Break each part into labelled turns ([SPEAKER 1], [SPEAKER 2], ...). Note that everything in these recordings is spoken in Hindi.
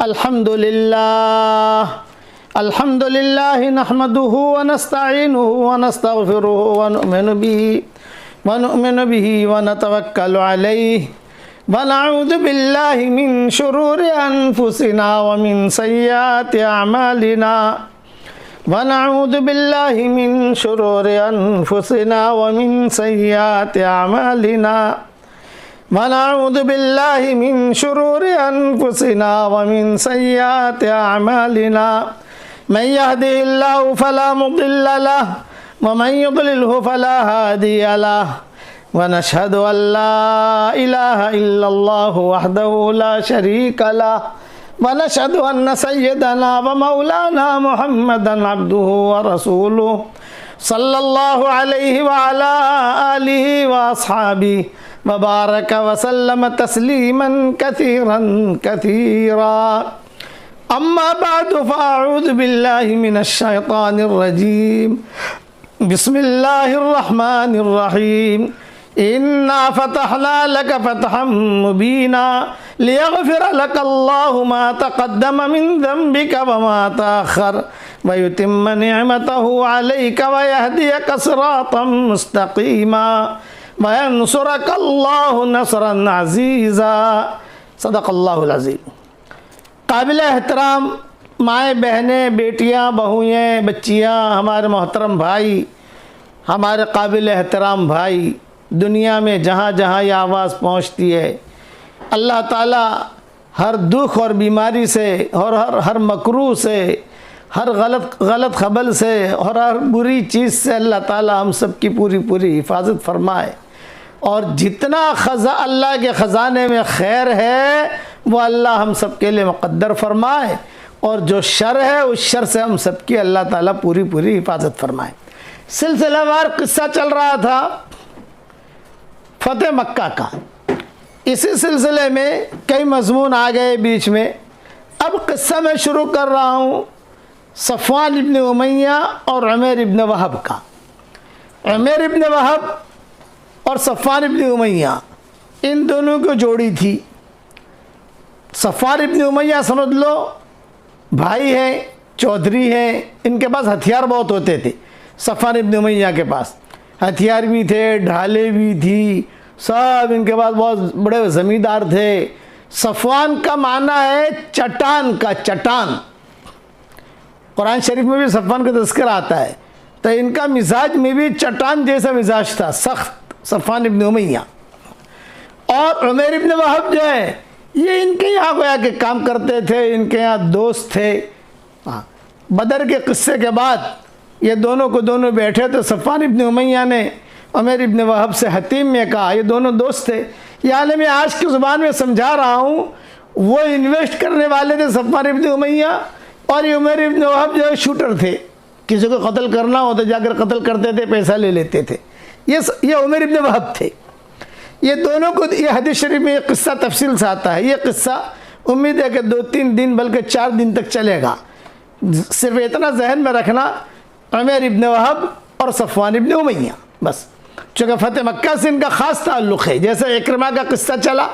[SPEAKER 1] अल्हम्दुलिल्लाह नहमदुहु व नस्तईनुहु व नस्तगफिरुहु व नु'मिनु बिही व नतवक्कलु अलैहि व नऊज़ु बिल्लाहि मिन शुरूरि अनफुसिना व मिन सय्यिआति अमालिना व नऊज़ु बिल्लाहि मिन शुरूरि अनफुसिना व मिन सय्यिआति अमालिना वनऊज़ु बिल्लाहि मिन शुरूरि अनफुसिना व मिन सय्यिआति अमालिना मन यहदिहिल्लाहु फला मुदिल्ल लहु व मन युद्लिलहु फला हादिय लहु व नशहदु अल्ला इलाहा इल्लल्लाहु वहदहु ला शरीका लहु व नशहदु अन्न सय्यदना व मौलाना मुहम्मदन अब्दुहु व रसूलुहु सल्लल्लाहु अलैहि व अला आलिहि व अस्हाबिहि वबारक वसल्लम तस्लीमन कसीरन कसीरा अम्मा बादु फ़अऊज़ु बिल्लाहि मिनश शैतानिर रजीम बिस्मिल्लाहिर रहमानिर रहीम इन्ना फ़तहना लक फ़तहम मुबीना लियग़फ़िर लकल्लाहु मा तक़द्दम मिन ज़ंबिक व मा तअख़्ख़र व युतिम्म निअमतहु अलैक व यहदियक सिरातम मुस्तक़ीमा वयंसुरकल्लाहु नसरन अज़ीज़ा सदक़ल्लाहुल अज़ीम। काबिल एहतराम माएँ बहनें बेटियाँ बहुएँ बच्चियाँ हमारे मोहतरम भाई हमारे काबिल एहतराम भाई दुनिया में जहाँ जहाँ ये आवाज़ पहुँचती है अल्लाह ताला हर दुख और बीमारी से और हर मकरूह से हर गलत खबर से और हर बुरी चीज़ से अल्लाह ताला हम सब की पूरी हिफाजत फरमाए और जितना अल्लाह के ख़ज़ाने में खैर है वो अल्लाह हम सब के लिए मुक़द्दर फरमाए और जो शर है उस शर से हम सब की अल्लाह ताला पूरी हिफाजत फरमाए। सिलसिलावार किस्सा चल रहा था फ़तेह मक्का का। इसी सिलसिले में कई मज़मून आ गए बीच में। अब किस्सा मैं शुरू कर रहा हूँ सफ़वान इब्न उमय्या और उमैर इब्न वहब का। उमैर इब्न वहब और सफ़वान इब्न उमय्या इन दोनों को जोड़ी थी। सफ़वान इब्न उमय्या समझ लो भाई हैं, चौधरी हैं, इनके पास हथियार बहुत होते थे। सफ़वान इब्न उमय्या के पास हथियार भी थे, ढाले भी थी, सब इनके पास बहुत बड़े ज़मींदार थे। सफ़वान का माना है चट्टान का, चट्टान। कुरान शरीफ में भी सफ़वान का तज़किरा आता है। तो इनका मिजाज में भी चट्टान जैसा मिजाज था, सख्त। सफ़वान इब्न उमय्या और उमैर इब्न वहब जो है ये इनके यहाँ गोया के काम करते थे, इनके यहाँ दोस्त थे। बदर के किस्से के बाद ये दोनों को दोनों बैठे तो सफ़वान इब्न उमय्या ने उमैर इब्न वहब से हतीम में कहा, ये दोनों दोस्त थे। यानी मैं आज की ज़ुबान में समझा रहा हूँ, वो इन्वेस्ट करने वाले थे सफ़वान इब्न उमय्या और ये उमैर इब्न वहब जो है शूटर थे। किसी को कत्ल करना हो तो जाकर कत्ल करते थे, पैसा ले लेते थे। ये उमैर इब्न वहब थे। ये दोनों को ये हदीस शरीफ में ये किस्सा तफसील से आता है। ये किस्सा उम्मीद है कि 2-3 दिन बल्कि 4 दिन तक चलेगा। सिर्फ इतना जहन में रखना, उमैर इब्न वहब और सफ़वान इब्न उमय्या बस। चूँकि फ़तेह मक्का से इनका ख़ास ताल्लुक़ है। जैसे इक्रमा का किस्सा चला,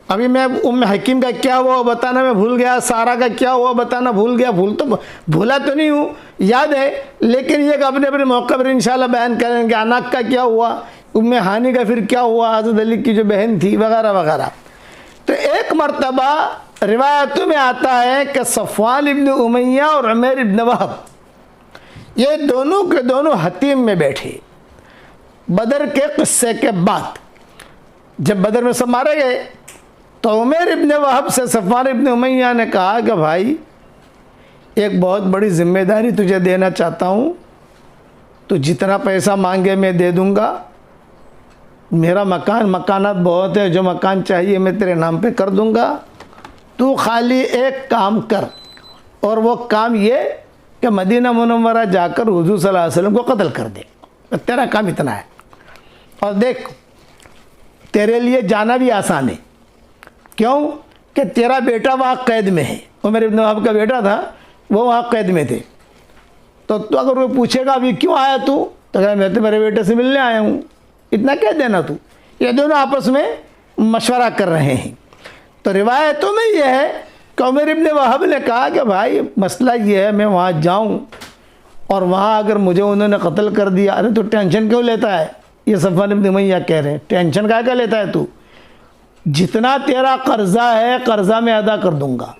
[SPEAKER 1] अभी मैं उम्मे हकीम का क्या हुआ बताना मैं भूल गया, सारा का क्या हुआ बताना भूल गया। भूला तो नहीं हूँ, याद है, लेकिन ये अपने अपने मौके पर इंशाल्लाह बयान करेंगे। अनाक का क्या हुआ, उम्मे हानी का फिर क्या हुआ, हज़रत अली की जो बहन थी वगैरह वगैरह। तो एक मरतबा रिवायतों में आता है कि सफ़वान इब्न उमय्या और उमैर इब्न वहब ये दोनों के दोनों हतीम में बैठे। बदर के किस्से के बाद जब बदर में सब मारे गए तो उमैर इब्न वहब से सफ़वान इब्न उमय्या ने कहा कि भाई एक बहुत बड़ी ज़िम्मेदारी तुझे देना चाहता हूँ, तो जितना पैसा मांगे मैं दे दूँगा। मेरा मकानात बहुत है, जो मकान चाहिए मैं तेरे नाम पे कर दूँगा। तू खाली एक काम कर, और वो काम ये कि मदीना मुनव्वरा जाकर हुज़ूर सल्लल्लाहु अलैहि वसल्लम को कत्ल कर दे। तेरा काम इतना है। और देख तेरे लिए जाना भी आसान है। क्यों कि तेरा बेटा वहाँ कैद में है। उमर इब्न वहब का बेटा था, वो वहाँ कैद में थे। तो अगर वो पूछेगा अभी क्यों आया तू, तो कहा मैं तो मेरे बेटे से मिलने आया हूँ, इतना कह देना तू। ये दोनों आपस में मशवरा कर रहे हैं। तो रिवायतों में यह है कि उमर इब्न वहब ने कहा कि भाई मसला ये है, मैं वहाँ जाऊँ और वहाँ अगर मुझे उन्होंने कत्ल कर दिया, अरे तो टेंशन क्यों लेता है? ये सफ़वान इब्न उमय्या कह रहे हैं, टेंशन क्या लेता है तू? जितना तेरा कर्जा है कर्जा मैं अदा कर दूंगा,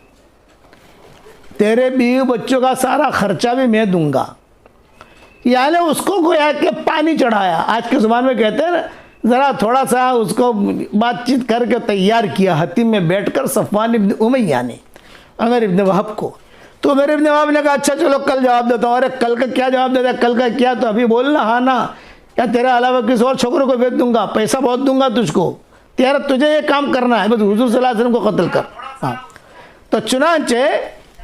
[SPEAKER 1] तेरे बीवी बच्चों का सारा खर्चा भी मैं दूंगा। यानी उसको गोया के पानी चढ़ाया, आज के ज़ुबान में कहते हैं ना, ज़रा थोड़ा सा उसको बातचीत करके तैयार किया हतीम में बैठकर सफ़वान इब्न उमय्या ने उमर इब्न वहब को। तो उमर इब्न वहब ने कहा अच्छा चलो कल जवाब देता हूँ। अरे कल का क्या जवाब देता है? कल का क्या? तो अभी बोलना हाँ ना, या तेरे अलावा किसी और छोकरों को भेज दूंगा, पैसा बहुत दूंगा तुझको, तेरा तुझे ये काम करना है, बस हुजूर सल्लल्लाहु अलैहि वसल्लम को कत्ल कर। हाँ, तो चुनांचे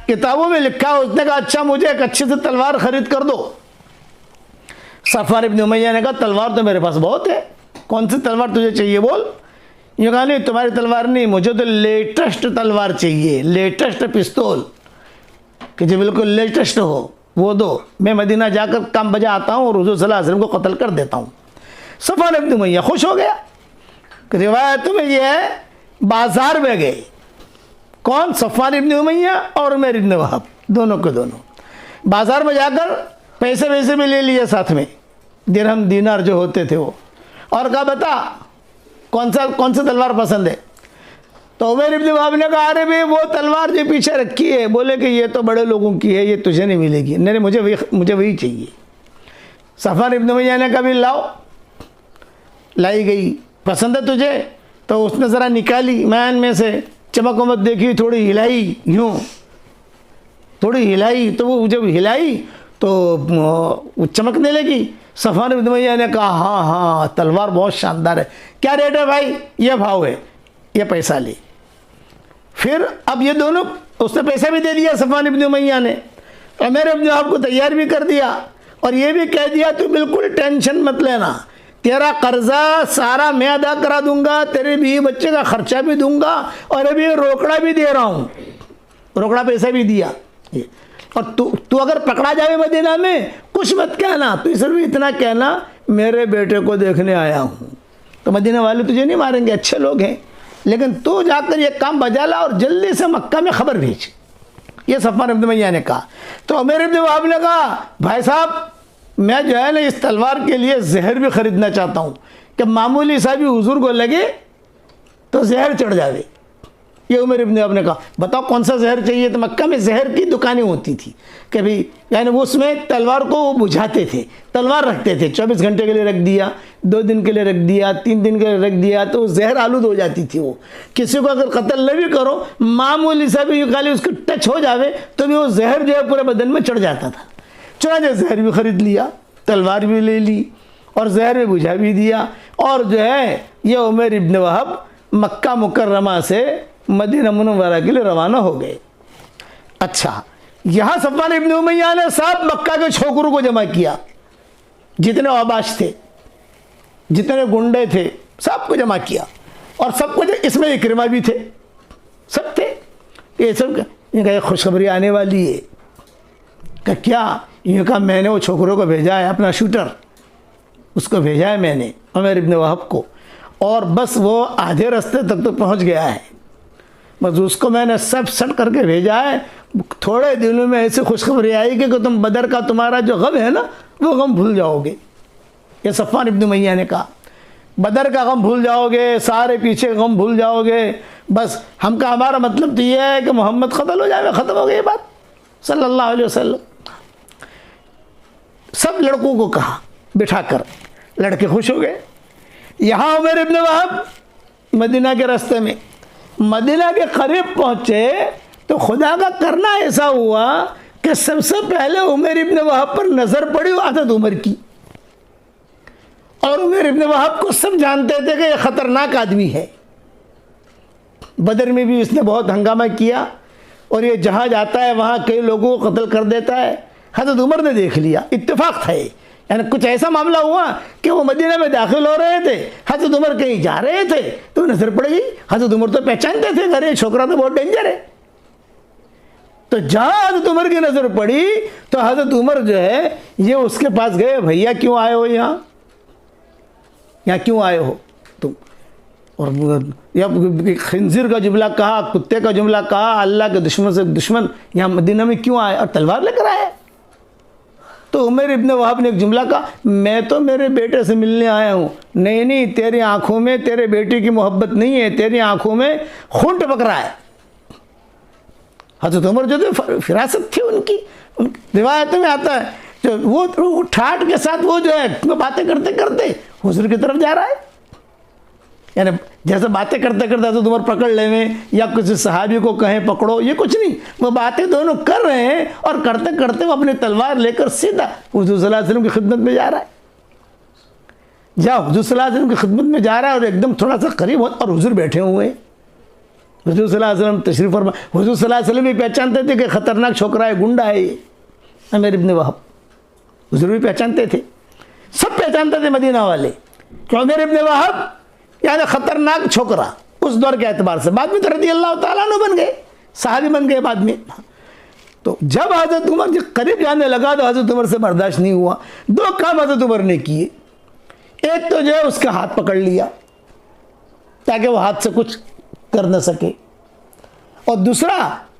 [SPEAKER 1] किताबों में लिखा, उसने कहा अच्छा मुझे एक अच्छी सी तलवार खरीद कर दो। सफ़वान इब्न उमय्या ने कहा तलवार तो मेरे पास बहुत है, कौन सी तलवार तुझे चाहिए बोल? ये कहा नहीं तुम्हारी तलवार नहीं, मुझे तो लेटेस्ट तलवार चाहिए, लेटेस्ट पिस्तौल, कि जो बिल्कुल लेटेस्ट हो वो दो, मैं मदीना जाकर काम बजा आता हूँ और हुजूर सल्लल्लाहु अलैहि वसल्लम को कत्ल कर देता हूँ। सफ़वान इब्न उमय्या खुश हो गया। रिवायत में ये है बाजार में गए, कौन? सफ़वान इब्न उमय्या और उमर इब्न वहब, दोनों के दोनों बाजार में जाकर पैसे वैसे भी ले लिए साथ में, दिरहम दीनार जो होते थे वो, और कहा बता कौन सी तलवार पसंद है? तो उमर इब्न वहब ने कहा अरे भाई वो तलवार जो पीछे रखी है, बोले कि ये तो बड़े लोगों की है, ये तुझे नहीं मिलेगी। नहीं मुझे वही चाहिए। सफ़वान इब्न उमय्या ने कहा भी लाओ, लाई गई, पसंद है तुझे? तो उसने ज़रा निकाली मैन में से, चमक वमक देखी, थोड़ी हिलाई, यूँ थोड़ी हिलाई, तो वो जब हिलाई तो चमकने लगी। सफ़वान इब्न उमय्या ने कहा हाँ हाँ तलवार बहुत शानदार है, क्या रेट है भाई? ये भाव है, ये पैसा ले। फिर अब ये दोनों, उसने पैसा भी दे दिया सफ़वान इब्न उमय्या ने, उमर इब्न वहब को तैयार भी कर दिया और ये भी कह दिया तू बिल्कुल टेंशन मत लेना, तेरा कर्जा सारा मैं अदा करा दूंगा, तेरे बीवी बच्चे का खर्चा भी दूंगा और अभी रोकड़ा भी दे रहा हूँ, रोकड़ा पैसा भी दिया। और तू अगर पकड़ा जाए मदीना में कुछ मत कहना, तू सिर्फ इतना कहना मेरे बेटे को देखने आया हूँ, तो मदीना वाले तुझे नहीं मारेंगे, अच्छे लोग हैं, लेकिन तू जाकर ये काम बजा ला और जल्दी से मक्का में खबर भेज। ये सफ़वान इब्न उमय्या ने कहा। तो उमर इब्न वहब ने कहा भाई साहब मैं जो है ना इस तलवार के लिए जहर भी ख़रीदना चाहता हूँ कि मामूली सा भी हुजूर को लगे तो जहर चढ़ जावे। ये उमर इब्न वहब ने कहा बताओ कौन सा जहर चाहिए? तो मक्का में जहर की दुकानें होती थी कि भाई, यानी वो उसमें तलवार को वो बुझाते थे, तलवार रखते थे, 24 घंटे के लिए रख दिया, 2 दिन के लिए रख दिया, 3 दिन के लिए रख दिया, तो जहर आलूद हो जाती थी। वो किसी को अगर कत्ल न भी करो, मामूली सा भी खाली उसको टच हो जावे तो भी वो जहर जो है पूरे बदन में चढ़ जाता था। चुनांचे जहर भी ख़रीद लिया, तलवार भी ले ली और जहर भी बुझा भी दिया, और जो है ये उमर इब्न वहब मक्का मुकर्रमा से मदीना मुनव्वरा के लिए रवाना हो गए। अच्छा, यहाँ सफ़वान इब्न उमय्या ने सब मक्का के छोकरों को जमा किया, जितने आबाश थे, जितने गुंडे थे, सबको जमा किया, और सबको इसमें इकरमा भी थे, सब थे। ये सब इनका खुशखबरी आने वाली है कि क्या? ये कहा मैंने वो छोकरों को भेजा है, अपना शूटर उसको भेजा है मैंने उमर इब्न वहब को, और बस वो आधे रास्ते तक तो पहुँच गया है, बस उसको मैंने सब सेट करके भेजा है। थोड़े दिनों में ऐसी खुशखबरी आएगी कि तुम बदर का तुम्हारा जो गम है ना वो गम भूल जाओगे। ये सफ़वान इब्न उमय्या ने कहा बदर का गम भूल जाओगे, सारे पीछे गम भूल जाओगे, बस हमारा मतलब तो ये है कि मोहम्मद क़त्ल हो जाए, ख़त्म हो गई बात सल्लल्लाहु अलैहि वसल्लम। सब लड़कों को कहा बिठाकर, लड़के खुश हो गए। यहाँ उमर इब्न वहब मदीना के रास्ते में मदीना के करीब पहुँचे तो खुदा का करना ऐसा हुआ कि सबसे पहले उमर इब्न वहब पर नज़र पड़ी आदत उमर की, और उमर इब्न वहब को सब जानते थे कि यह ख़तरनाक आदमी है। बदर में भी इसने बहुत हंगामा किया और ये जहाँ जाता है वहाँ कई लोगों को कत्ल कर देता है। हज़रत उमर ने देख लिया, इत्तेफाक था ये, यानी कुछ ऐसा मामला हुआ कि वो मदीना में दाखिल हो रहे थे, हज़रत उमर कहीं जा रहे थे तो नज़र पड़ गई। हज़रत उमर तो पहचानते थे, अरे छोकरा तो बहुत डेंजर है। तो जहाँ हज़रत उमर की नज़र पड़ी तो हज़रत उमर जो है ये उसके पास गए, भैया क्यों आए हो यहाँ क्यों आए हो तुम? और या खिंजीर का जुमला कहा, कुत्ते का जुमला कहा, अल्लाह के दुश्मन से दुश्मन यहाँ मदीना में क्यों आए और तलवार लेकर आए। तो उमर इब्न वहाब ने एक जुमला कहा, मैं तो मेरे बेटे से मिलने आया हूँ। नहीं नहीं, तेरी आंखों में तेरे बेटे की मोहब्बत नहीं है, तेरी आंखों में खून टपक रहा है। हज़रत उमर जो थे फिरासत थी उनकी रिवायत में आता है, जो वो ठाठ के साथ वो जो है बातें करते करते हुजूर की तरफ जा रहा है। यानी जैसे बातें करते करते तो उमर पकड़ लेवें या किसी सहाबी को कहें पकड़ो, ये कुछ नहीं, वो बातें दोनों कर रहे हैं और करते करते वो अपनी तलवार लेकर सीधा हुजूर सल्लल्लाहु अलैहि वसल्लम की खिदमत में जा रहा है। जाओ, हुजूर सल्लल्लाहु अलैहि वसल्लम की खिदमत में जा रहा है और एकदम थोड़ा सा करीब हो और हुजूर बैठे हुए हैं। हुजूर सल्लल्लाहु अलैहि वसल्लम तशरीफ़ फरमा, हुजूर सल्लल्लाहु अलैहि वसल्लम भी पहचानते थे कि खतरनाक छोकरा है, गुंडा है ये उमर इब्न वहाब। हुजूर भी पहचानते थे, सब पहचानते थे मदीना वाले कि उमर इब्न वहाब यानी ख़तरनाक छोकरा उस दौर के एतबार से। बाद में तो रज़ियल्लाहु ताला अन्हु बन गए, सहाबी बन गए बाद में। तो जब हज़रत उमर के करीब जाने लगा तो हज़रत उमर से बर्दाश्त नहीं हुआ। दो काम हज़रत उमर ने किए, एक तो जो है उसका हाथ पकड़ लिया ताकि वो हाथ से कुछ कर न सके, और दूसरा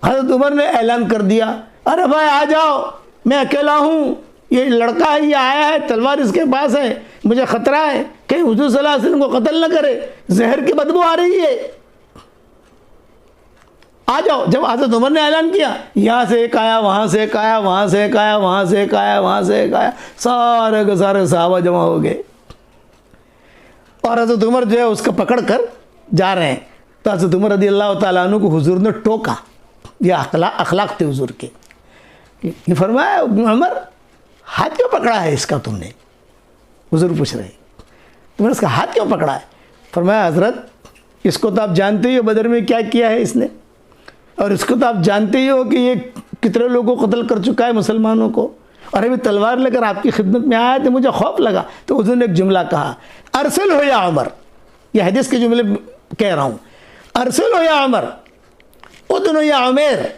[SPEAKER 1] हज़रत उमर ने ऐलान कर दिया, अरे भाई आ जाओ, मैं अकेला हूँ, ये लड़का है, ये आया है, तलवार इसके पास है, मुझे ख़तरा है कहीं हुजूर सल्लल्लाहु अलैहि वसल्लम को कत्ल न करे, जहर की बदबू आ रही है, आ जाओ। जब हज़रत उमर ने ऐलान किया, यहाँ से एक आया, वहाँ से एक आया, वहाँ से एक आया, वहाँ से एक आया, वहाँ से एक आया, सारे के सारे सहाबा जमा हो गए और हज़रत उमर जो है उसको पकड़ कर जा रहे हैं। तो हज़रत उमर रज़ियल्लाहु ताला अन्हु को हुजूर ने टोका, यह अखलाक थे हुजूर के। ये फरमाया, उमर हाथ क्यों पकड़ा है इसका तुमने? हुजूर पूछ रहे, तुमने इसका हाथ क्यों पकड़ा है? फरमाया, हज़रत इसको तो आप जानते ही हो बदर में क्या किया है इसने, और इसको तो आप जानते ही हो कि ये कितने लोगों को कत्ल कर चुका है मुसलमानों को, और अभी तलवार लेकर आपकी खिदमत में आया तो मुझे खौफ लगा। तो हुजूर ने एक जुमला कहा, अरसल हो या उमर, यह हदीस के जुमले कह रहा हूँ, अरसल हो या उमर, उदनो या उमर,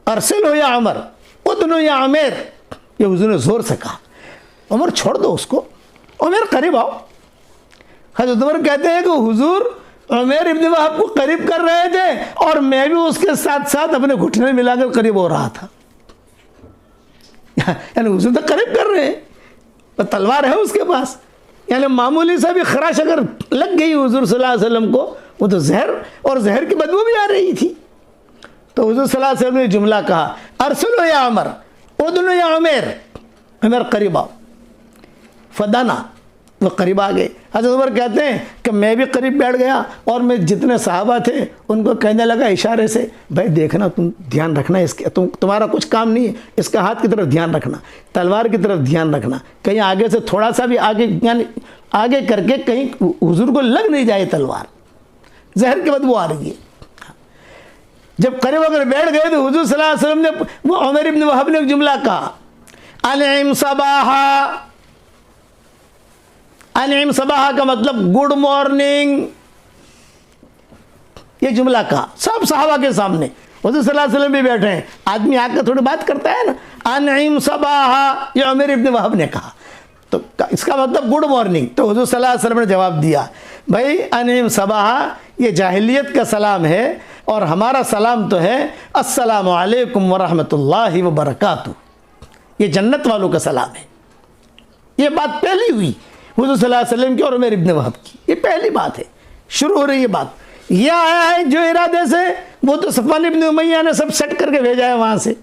[SPEAKER 1] अरसल हो या उमर, उदनो या उमर। ये हुजूर ने ज़ोर से कहा, उमर छोड़ दो उसको, उमर करीब आओ। हज़रत उमर कहते हैं कि हुजूर उमर इब्न वहाब को करीब कर रहे थे और मैं भी उसके साथ साथ अपने घुटने मिलाकर करीब हो रहा था। यानी हुजूर तो करीब कर रहे हैं, तो तलवार है उसके पास, यानी मामूली सा भी खराश अगर लग गई हुजूर सल्लल्लाहु अलैहि वसल्लम को, वो तो जहर, और जहर की बदबू भी आ रही थी। तो हुजूर सल्लल्लाहु अलैहि वसल्लम ने जुमला कहा, अरसलो या उमर, उदनो या उमर, उमर करीब आओ। फदाना, वो करीब आ गए। हज़रत उमर कहते हैं कि मैं भी करीब बैठ गया और मैं जितने सहाबा थे उनको कहने लगा इशारे से, भाई देखना, तुम ध्यान रखना इसके, तुम्हारा कुछ काम नहीं है, इसका हाथ की तरफ ध्यान रखना, तलवार की तरफ ध्यान रखना, कहीं आगे से थोड़ा सा भी आगे, यानी आगे करके कहीं हुजूर को लग नहीं जाए तलवार, जहर की बदबू आ रही है। जब करीब अगर बैठ गए तो हुजूर सल्लल्लाहु अलैहि वसल्लम ने, वो उमर इब्न वहाब ने एक जुमला कहा, अनइम सबाहा। अनइम सबाहा का मतलब गुड मॉर्निंग, ये जुमला कहा सब सहाबा के सामने। हुजूर सल्लल्लाहु अलैहि वसल्लम भी बैठे हैं, आदमी आकर थोड़ी बात करता है ना, अनइम सबाहा, ये उमर इब्न वहाब ने कहा, तो इसका मतलब गुड मॉर्निंग। तो हुजूर सल्लल्लाहु अलैहि वसल्लम ने जवाब दिया, भाई अनइम सबाहा ये जाहिलियत का सलाम है और हमारा सलाम तो है अस्सलामु अलैकुम व रहमतुल्लाहि व बरकातुहू, ये जन्नत वालों का सलाम है। ये बात पहली हुई हुजूर सल्लल्लाहु अलैहि वसल्लम की और उमर इब्न वहाब की, ये पहली बात है, शुरू हो रही है बात। यह आया है जो इरादे से, वो तो सफ़वान इब्न उमैया ने सब सेट करके भेजा है वहाँ से,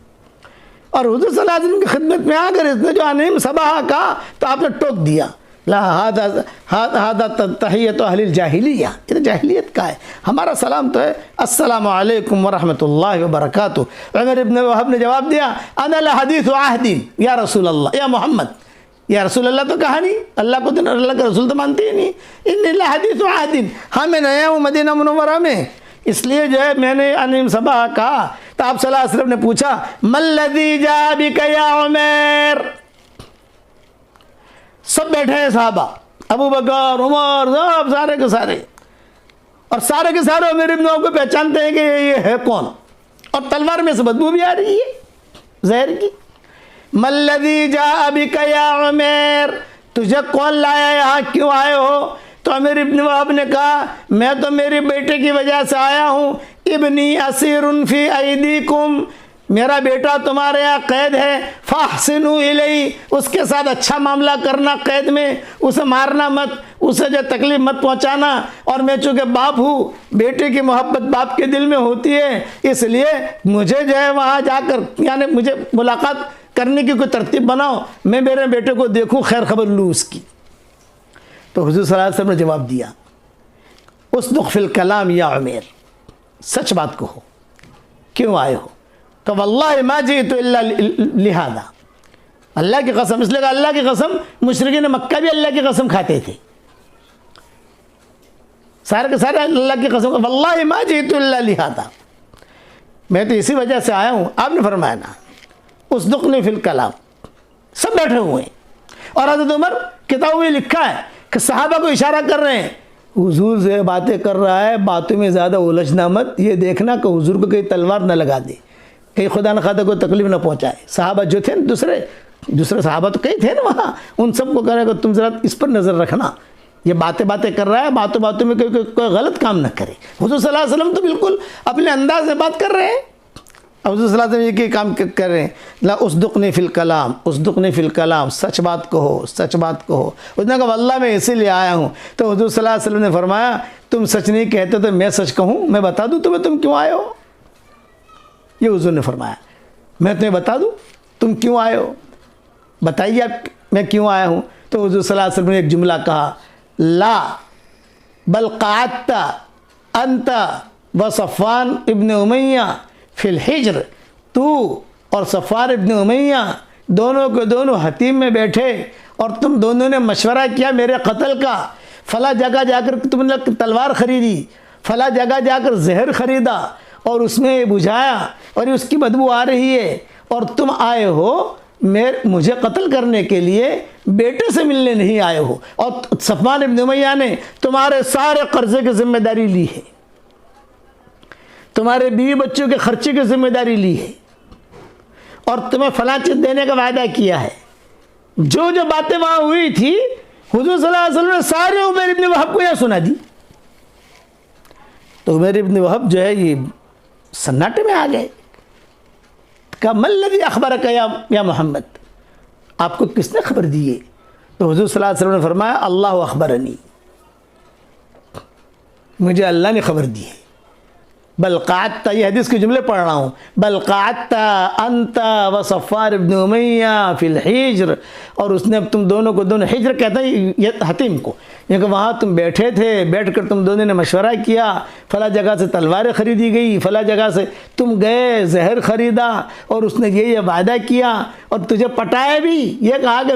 [SPEAKER 1] और हुजूर सल्लल्लाहु अलैहि वसल्लम की खिदमत में आकर इसने जो अनइम सबाहा कहा तो आपने टोक दिया, ला हादा तहियत अहलिल जाहिलिया, ये तो जाहिलियत का है, हमारा सलाम तो है अस्सलामु अलैकुम व रहमतुल्लाहि व बरकातुहू। उमर इब्न वहाब ने जवाब दिया, अना ला हदीस आहदीन या रसूल अल्लाह, या मोहम्मद, या रसूल अल्लाह तो कहा नहीं, अल्लाह को तो अल्लाह का रसूल तो मानते ही नहीं, इन्नी ला हदीस आहदीन, हाँ मैं नया हूँ मदीना मुनव्वरा में, इसलिए जो है मैंने अनइम सबाहा कहा। तो आप सल्लल्लाहु अलैहि वसल्लम ने पूछा, मल्लज़ी जा बिका या उमर, सब बैठे हैं साहबा, अबू बकर, उमर, सब सारे के सारे, और सारे के सारे उमर इब्न वहाब को पहचानते हैं कि ये है कौन, और तलवार में से बदबू भी आ रही है जहर की। मल्लज़ी जा बिका या उमर, तुझे कौन लाया यहाँ, क्यों आए हो? तो अमीर इब्न वहब ने कहा मैं तो मेरे बेटे की वजह से आया हूँ। इब्नी असीरुन फी ऐदीकुम, मेरा बेटा तुम्हारे यहाँ कैद है, फाहसिनु इलैहि, उसके साथ अच्छा मामला करना कैद में, उसे मारना मत, उसे जो तकलीफ मत पहुँचाना। और मैं चूँकि बाप हूँ, बेटे की मोहब्बत बाप के दिल में होती है, इसलिए मुझे जो है वहाँ जाकर यानी मुझे मुलाकात करने की कोई तरतीब बनाओ, मैं मेरे बेटे को देखूँ, खैर खबर लूँ उसकी। तो हुज़ूर सल्लल्लाहु अलैहि वसल्लम ने जवाब दिया उसदुक़ फ़िल कलाम या उमैर, सच बात कहो, क्यों आए हो? तो वल्लाहि मा जीतु इल्ला लिहादा, अल्लाह की कसम, इसलिए अल्लाह की कसम, मुशरिकीन मक्का भी अल्लाह की कसम खाते थे, सारे के सारे अल्लाह की कसम, वल्लाहि मा जीतु इल्ला लिहादा, मैं तो इसी वजह से आया हूँ। आपने फरमाया ना उसदुक़नी फ़िल कलाम, सब बैठे हुए हैं और हज़रत उमर किताब में लिखा है कि सहाबा को इशारा कर रहे हैं, हुजूर से बातें कर रहा है, बातों में ज़्यादा उलझना मत, ये देखना कि हुजूर को कहीं तलवार न लगा दे, कहीं खुदा न खादा कोई तकलीफ न पहुंचाए। सहाबा जो थे ना, दूसरे सहाबा तो कई थे ना वहाँ, उन सबको कह रहे तुम ज़रा इस पर नज़र रखना, ये बातें कर रहा है, बातों बातों में कोई गलत काम न करे। हुजूर सल्लल्लाहु अलैहि वसल्लम तो बिल्कुल अपने अंदाज में बात कर रहे हैं, हुजूर सल्लल्लाहु अलैहि वसल्लम ये काम कर रहे हैं, ला उसदुक़नी फ़िल कलाम, उसदुक़नी फ़िल कलाम, सच बात कहो, सच बात कहो। उसने कहा वल्लाह मैं इसीलिए आया हूँ। तो हुजूर सल्लल्लाहु अलैहि वसल्लम ने फरमाया तुम सच नहीं कहते तो मैं सच कहूँ, मैं बता दूँ तुम्हें तुम क्यों आए हो? ये हुजूर ने फरमाया मैं तुम्हें बता दूँ तुम क्यों आए हो, बताइए आप मैं क्यों आया हूँ। तो हुजूर सल्लल्लाहु अलैहि वसल्लम ने एक जुमला कहा, ला बल क़अदता अंत व सफ़वान इब्न उमैया फिल हिज्र, तू और सफ़वान इब्न उमैया दोनों के दोनों हतीम में बैठे और तुम दोनों ने मशवरा किया मेरे कत्ल का, फला जगह जाकर तुमने तलवार ख़रीदी, फला जगह जाकर जहर ख़रीदा और उसमें बुझाया और उसकी बदबू आ रही है, और तुम आए हो मुझे कत्ल करने के लिए, बेटे से मिलने नहीं आए हो। और सफ़वान इब्न उमैया ने तुम्हारे सारे कर्ज़े की जिम्मेदारी ली है, तुम्हारे बीवी बच्चों के खर्चे की जिम्मेदारी ली है, और तुम्हें फलां चीज़ देने का वायदा किया है। जो जो बातें वहाँ हुई थी हुजूर सल्लल्लाहु अलैहि वसल्लम ने सारे उमर इब्न वहब को यह सुना दी। तो उमर इब्न वहब जो है ये सन्नाटे में आ गए, कहा मल्लज़ी अख़बरक या मोहम्मद, आपको किसने खबर दी है? तो हुजूर सल्लल्लाहु अलैहि वसल्लम ने फरमाया अल्लाह अख़बरनी, मुझे अल्लाह ने खबर दी है। बल क़अदता, ये हदीस के जुमले पढ़ रहा हूँ, बल क़अदता अंत व सफ़वान इब्न उमैया फ़िल हिज्र, और उसने अब तुम दोनों को, दोनों हिज्र कहते हैं ये हतीम को, ये कि वहाँ तुम बैठे थे, बैठकर तुम दोनों ने मशवरा किया, फला जगह से तलवारें ख़रीदी गई, फला जगह से तुम गए, जहर ख़रीदा, और उसने ये वायदा किया और तुझे पटाया भी, ये कहा कि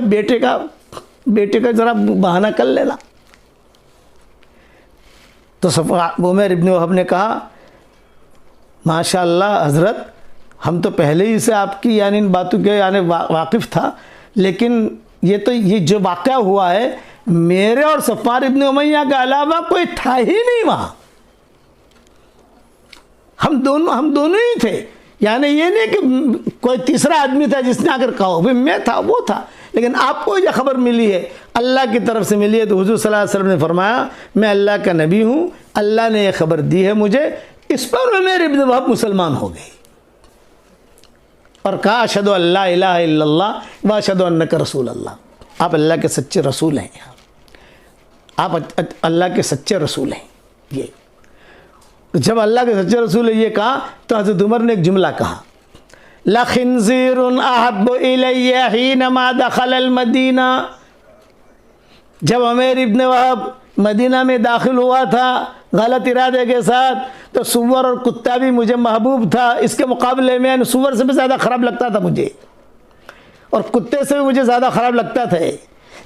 [SPEAKER 1] बेटे का ज़रा बहाना कर लेना। तो उमर इब्न वहब ने कहा माशाअल्लाह हज़रत, हम तो पहले ही से आपकी यानी इन बातों के यानी वाकिफ़ था, लेकिन ये जो वाक़या हुआ है, मेरे और सफ़वान इब्न उमैया के अलावा कोई था ही नहीं वहाँ, हम दोनों ही थे। यानी ये नहीं कि कोई तीसरा आदमी था जिसने आकर कहा, भाई मैं था, वो था, लेकिन आपको ये खबर मिली है, अल्लाह की तरफ से मिली है। तो हुजूर सल्लल्लाहु अलैहि वसल्लम ने फरमाया मैं अल्लाह का नबी हूँ, अल्लाह ने यह खबर दी है मुझे। इस पर उमर इब्न वहब मुसलमान हो गए और कहा अशहदु अल्ला इलाहा इल्लल्लाह व अशहदु अन्नका रसूलुल्लाह, आप अल्लाह के सच्चे रसूल हैं, आप अल्लाह के सच्चे रसूल हैं। ये जब अल्लाह के सच्चे रसूल है ये कहा, तो हज़रत उमर ने एक जुमला कहा, ला खिंज़ीरुन अहब्बु इलैया हीनमा दख़लल मदीना, जब उमर इब्न वहब मदीना में दाखिल हुआ था गलत इरादे के साथ, तो सुअर और कुत्ता भी मुझे महबूब था, इसके मुकाबले में सुअर से भी ज़्यादा ख़राब लगता था मुझे, और कुत्ते से भी मुझे ज़्यादा ख़राब लगता था।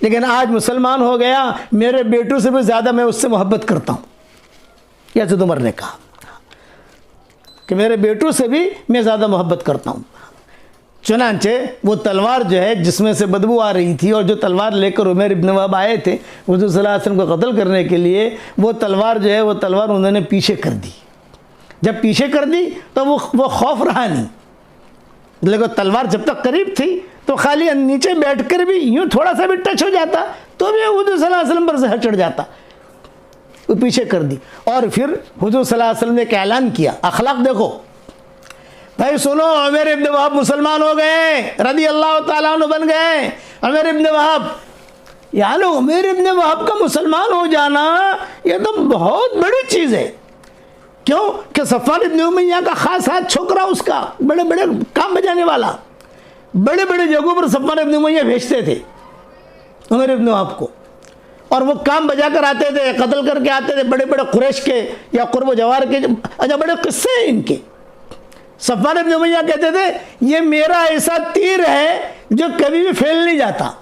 [SPEAKER 1] लेकिन आज मुसलमान हो गया, मेरे बेटों से भी ज़्यादा मैं उससे मोहब्बत करता हूँ। यह हज़रत उमर ने कहा कि मेरे बेटों से भी मैं ज़्यादा मोहब्बत करता हूँ। चुनांचे वो तलवार जो है जिसमें से बदबू आ रही थी, और जो तलवार लेकर उमर इब्न वहब आए थे हुजूर सल्लल्लाहु अलैहि वसल्लम को कत्ल करने के लिए, वो तलवार जो है वो तलवार उन्होंने पीछे कर दी। जब पीछे कर दी तो वो खौफ रहा नहीं, लेकिन तलवार जब तक करीब थी तो खाली नीचे बैठकर भी यूँ थोड़ा सा भी टच हो जाता तो भी हुजूर सल्लल्लाहु अलैहि वसल्लम पर जहर चढ़ जाता। वो पीछे कर दी। और फिर हुजूर सल्लल्लाहु अलैहि वसल्लम ने एक ऐलान किया, अखलाक देखो भाई, सुनो, उमर इब्न वहाब मुसलमान हो गए, रज़ी अल्लाह ताला अन्हु बन गए। उमर इब्न वहाब, यानी उमर इब्न वहाब का मुसलमान हो जाना ये तो बहुत बड़ी चीज़ है। क्यों कि सफ़वान इब्न उमय्या का खास हाथ छोकरा, उसका बड़े बड़े काम बजाने वाला, बड़े बड़े जगहों पर सफ़वान इब्न उमय्या भेजते थे उमर इब्न वहाब को, और वो काम बजा कर आते थे, कत्ल करके आते थे बड़े बड़े कुरैश के या कुर्ब जवार के। अच्छा, बड़े किस्से हैं इनके। सफ़वान इब्न उमय्या कहते थे ये मेरा ऐसा तीर है जो कभी भी फेल नहीं जाता।